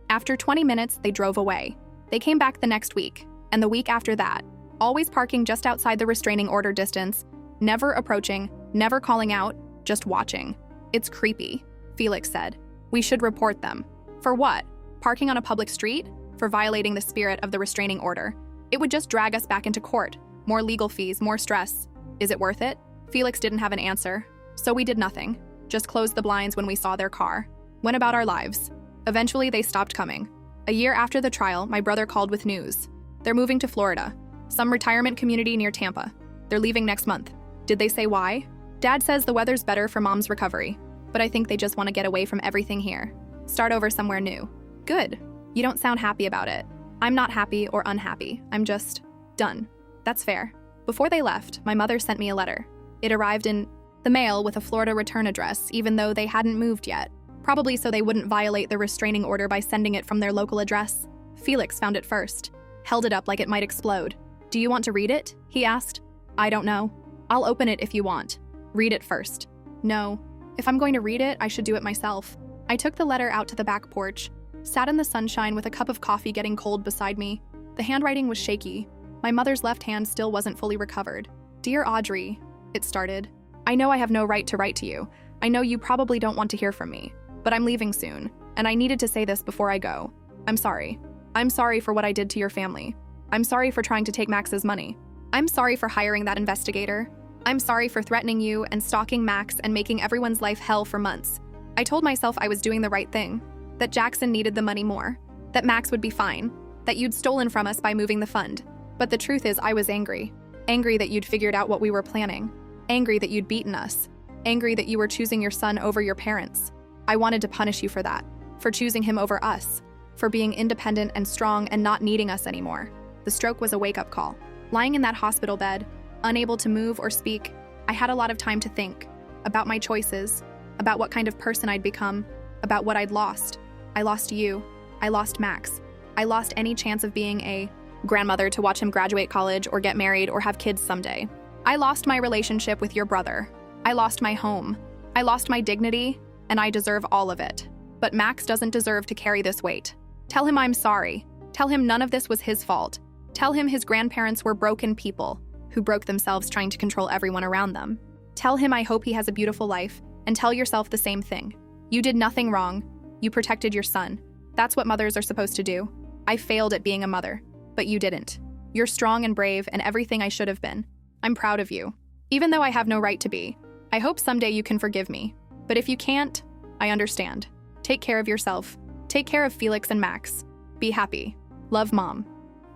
After 20 minutes, they drove away. They came back the next week, and the week after that, always parking just outside the restraining order distance, never approaching, never calling out, just watching. It's creepy, Felix said. We should report them. For what? Parking on a public street? For violating the spirit of the restraining order. It would just drag us back into court. More legal fees, more stress. Is it worth it? Felix didn't have an answer, so we did nothing. Just closed the blinds when we saw their car. Went about our lives. Eventually, they stopped coming. A year after the trial, my brother called with news. They're moving to Florida, some retirement community near Tampa. They're leaving next month. Did they say why? Dad says the weather's better for Mom's recovery, but I think they just want to get away from everything here. Start over somewhere new. Good. You don't sound happy about it. I'm not happy or unhappy. I'm just done. That's fair. Before they left, my mother sent me a letter. It arrived in the mail with a Florida return address, even though they hadn't moved yet. Probably so they wouldn't violate the restraining order by sending it from their local address. Felix found it first, held it up like it might explode. Do you want to read it? He asked. I don't know. I'll open it if you want. Read it first. No. If I'm going to read it, I should do it myself. I took the letter out to the back porch, sat in the sunshine with a cup of coffee getting cold beside me. The handwriting was shaky. My mother's left hand still wasn't fully recovered. Dear Audrey, it started. I know I have no right to write to you. I know you probably don't want to hear from me. But I'm leaving soon, and I needed to say this before I go. I'm sorry. I'm sorry for what I did to your family. I'm sorry for trying to take Max's money. I'm sorry for hiring that investigator. I'm sorry for threatening you and stalking Max and making everyone's life hell for months. I told myself I was doing the right thing, that Jackson needed the money more, that Max would be fine, that you'd stolen from us by moving the fund. But the truth is I was angry. Angry that you'd figured out what we were planning. Angry that you'd beaten us. Angry that you were choosing your son over your parents. I wanted to punish you for that, for choosing him over us, for being independent and strong and not needing us anymore. The stroke was a wake-up call. Lying in that hospital bed, unable to move or speak, I had a lot of time to think about my choices, about what kind of person I'd become, about what I'd lost. I lost you. I lost Max. I lost any chance of being a grandmother to watch him graduate college or get married or have kids someday. I lost my relationship with your brother. I lost my home. I lost my dignity, and I deserve all of it. But Max doesn't deserve to carry this weight. Tell him I'm sorry. Tell him none of this was his fault. Tell him his grandparents were broken people who broke themselves trying to control everyone around them. Tell him I hope he has a beautiful life, and tell yourself the same thing. You did nothing wrong. You protected your son. That's what mothers are supposed to do. I failed at being a mother, but you didn't. You're strong and brave and everything I should have been. I'm proud of you. Even though I have no right to be, I hope someday you can forgive me. But if you can't, I understand. Take care of yourself. Take care of Felix and Max. Be happy. Love, Mom.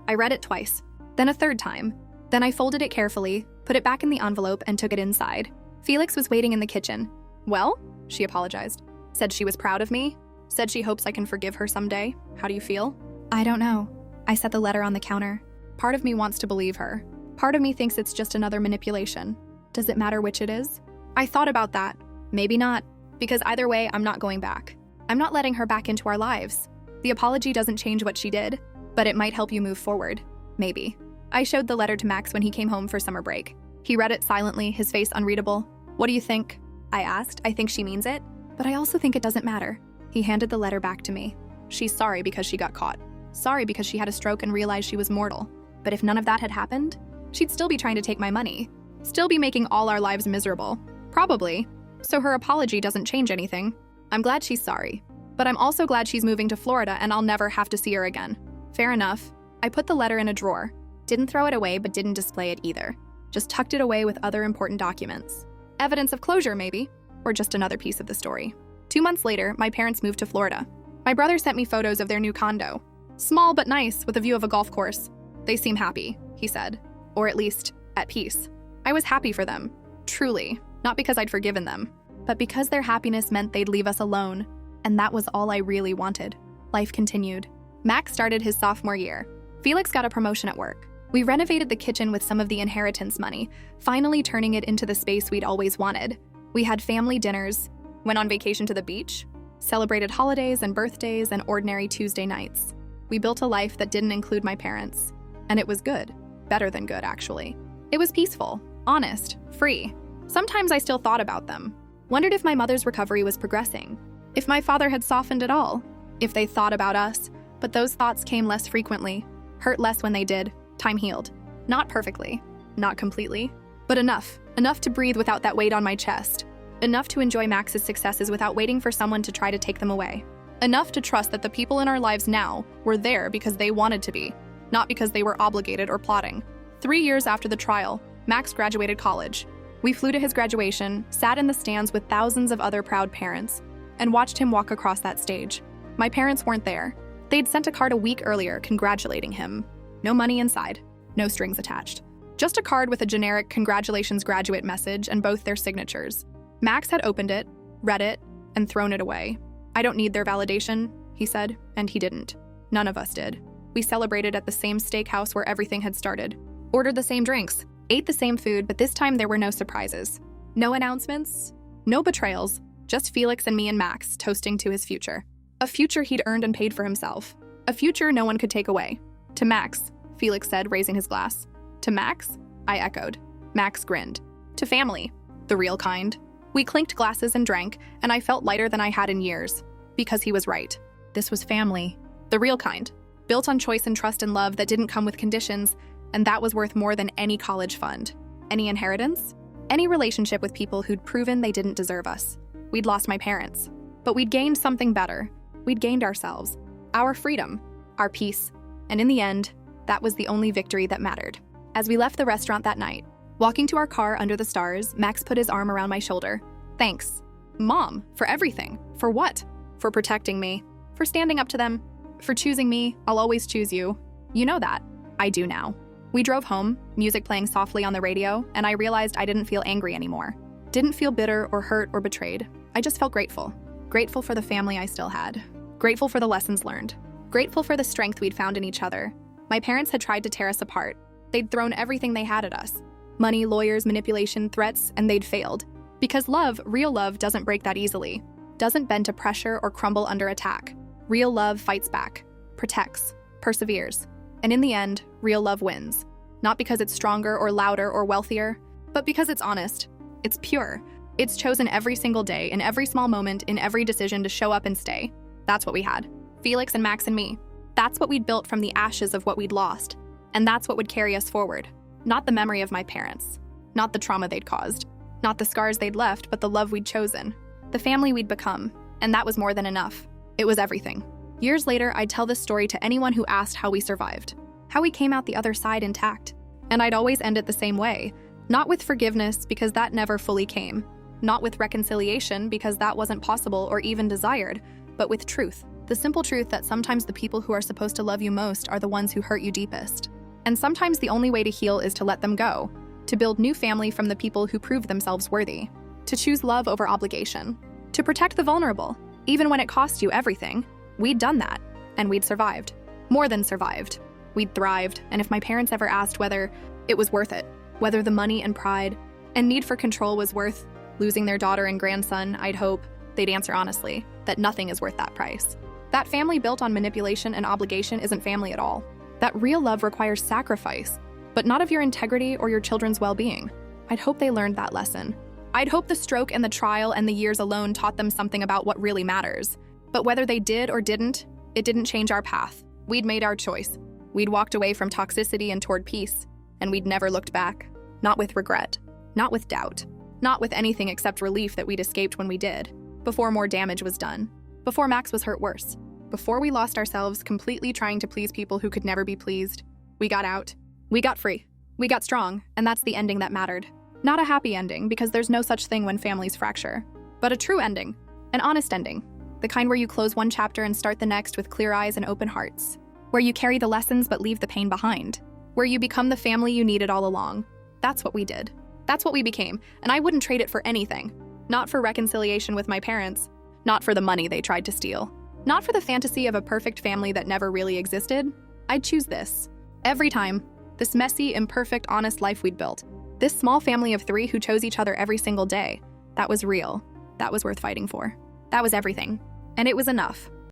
I read it twice, then a third time. Then I folded it carefully, put it back in the envelope, and took it inside. Felix was waiting in the kitchen. Well, she apologized. Said she was proud of me. Said she hopes I can forgive her someday. How do you feel? I don't know. I set the letter on the counter. Part of me wants to believe her. Part of me thinks it's just another manipulation. Does it matter which it is? I thought about that. Maybe not. Because either way, I'm not going back. I'm not letting her back into our lives. The apology doesn't change what she did, but it might help you move forward. Maybe. I showed the letter to Max when he came home for summer break. He read it silently, his face unreadable. What do you think? I asked. I think she means it, but I also think it doesn't matter. He handed the letter back to me. She's sorry because she got caught. Sorry because she had a stroke and realized she was mortal. But if none of that had happened, she'd still be trying to take my money. Still be making all our lives miserable. Probably. So her apology doesn't change anything. I'm glad she's sorry. But I'm also glad she's moving to Florida and I'll never have to see her again. Fair enough. I put the letter in a drawer. Didn't throw it away, but didn't display it either. Just tucked it away with other important documents. Evidence of closure, maybe. Or just another piece of the story. 2 months later, my parents moved to Florida. My brother sent me photos of their new condo. Small but nice, with a view of a golf course. They seem happy, he said. Or at least, at peace. I was happy for them. Truly. Not because I'd forgiven them, but because their happiness meant they'd leave us alone. And that was all I really wanted. Life continued. Max started his sophomore year. Felix got a promotion at work. We renovated the kitchen with some of the inheritance money, finally turning it into the space we'd always wanted. We had family dinners, went on vacation to the beach, celebrated holidays and birthdays and ordinary Tuesday nights. We built a life that didn't include my parents. And it was good. Better than good, actually. It was peaceful, honest, free. Sometimes I still thought about them. Wondered if my mother's recovery was progressing. If my father had softened at all. If they thought about us. But those thoughts came less frequently. Hurt less when they did. Time healed. Not perfectly. Not completely. But enough. Enough to breathe without that weight on my chest. Enough to enjoy Max's successes without waiting for someone to try to take them away. Enough to trust that the people in our lives now were there because they wanted to be, not because they were obligated or plotting. 3 years after the trial, Max graduated college. We flew to his graduation, sat in the stands with thousands of other proud parents, and watched him walk across that stage. My parents weren't there. They'd sent a card a week earlier congratulating him. No money inside, no strings attached. Just a card with a generic congratulations graduate message and both their signatures. Max had opened it, read it, and thrown it away. I don't need their validation, he said, and he didn't. None of us did. We celebrated at the same steakhouse where everything had started. Ordered the same drinks, ate the same food, but this time there were no surprises. No announcements, no betrayals, just Felix and me and Max toasting to his future. A future he'd earned and paid for himself. A future no one could take away. To Max, Felix said, raising his glass. To Max? I echoed. Max grinned. To family. The real kind. We clinked glasses and drank, and I felt lighter than I had in years. Because he was right. This was family. The real kind. Built on choice and trust and love that didn't come with conditions, and that was worth more than any college fund. Any inheritance? Any relationship with people who'd proven they didn't deserve us. We'd lost my parents. But we'd gained something better. We'd gained ourselves. Our freedom. Our peace. And in the end, that was the only victory that mattered. As we left the restaurant that night, walking to our car under the stars, Max put his arm around my shoulder. Thanks, Mom, for everything. For what? For protecting me. For standing up to them. For choosing me. I'll always choose you. You know that. I do now. We drove home, music playing softly on the radio, and I realized I didn't feel angry anymore. Didn't feel bitter or hurt or betrayed. I just felt grateful. Grateful for the family I still had. Grateful for the lessons learned. Grateful for the strength we'd found in each other. My parents had tried to tear us apart. They'd thrown everything they had at us. Money, lawyers, manipulation, threats, and they'd failed. Because love, real love, doesn't break that easily. Doesn't bend to pressure or crumble under attack. Real love fights back, protects, perseveres. And in the end, real love wins. Not because it's stronger or louder or wealthier, but because it's honest. It's pure. It's chosen every single day, in every small moment, in every decision to show up and stay. That's what we had. Felix and Max and me. That's what we'd built from the ashes of what we'd lost. And that's what would carry us forward. Not the memory of my parents. Not the trauma they'd caused. Not the scars they'd left, but the love we'd chosen. The family we'd become. And that was more than enough. It was everything. Years later, I'd tell this story to anyone who asked how we survived. How we came out the other side intact. And I'd always end it the same way. Not with forgiveness, because that never fully came. Not with reconciliation, because that wasn't possible or even desired. But with truth. The simple truth that sometimes the people who are supposed to love you most are the ones who hurt you deepest. And sometimes the only way to heal is to let them go. To build new family from the people who proved themselves worthy. To choose love over obligation. To protect the vulnerable. Even when it cost you everything. We'd done that. And we'd survived. More than survived. We'd thrived. And if my parents ever asked whether it was worth it, whether the money and pride and need for control was worth losing their daughter and grandson, I'd hope they'd answer honestly that nothing is worth that price. That family built on manipulation and obligation isn't family at all. That real love requires sacrifice, but not of your integrity or your children's well-being. I'd hope they learned that lesson. I'd hope the stroke and the trial and the years alone taught them something about what really matters. But whether they did or didn't, it didn't change our path. We'd made our choice. We'd walked away from toxicity and toward peace, and we'd never looked back. Not with regret, not with doubt, not with anything except relief that we'd escaped when we did, before more damage was done, before Max was hurt worse, before we lost ourselves completely trying to please people who could never be pleased. We got out. We got free. We got strong, and that's the ending that mattered. Not a happy ending, because there's no such thing when families fracture, but a true ending, an honest ending, the kind where you close one chapter and start the next with clear eyes and open hearts, where you carry the lessons but leave the pain behind, where you become the family you needed all along. That's what we did. That's what we became, and I wouldn't trade it for anything. Not for reconciliation with my parents, not for the money they tried to steal, not for the fantasy of a perfect family that never really existed. I'd choose this. Every time. This messy, imperfect, honest life we'd built. This small family of 3 who chose each other every single day. That was real. That was worth fighting for. That was everything. And it was enough.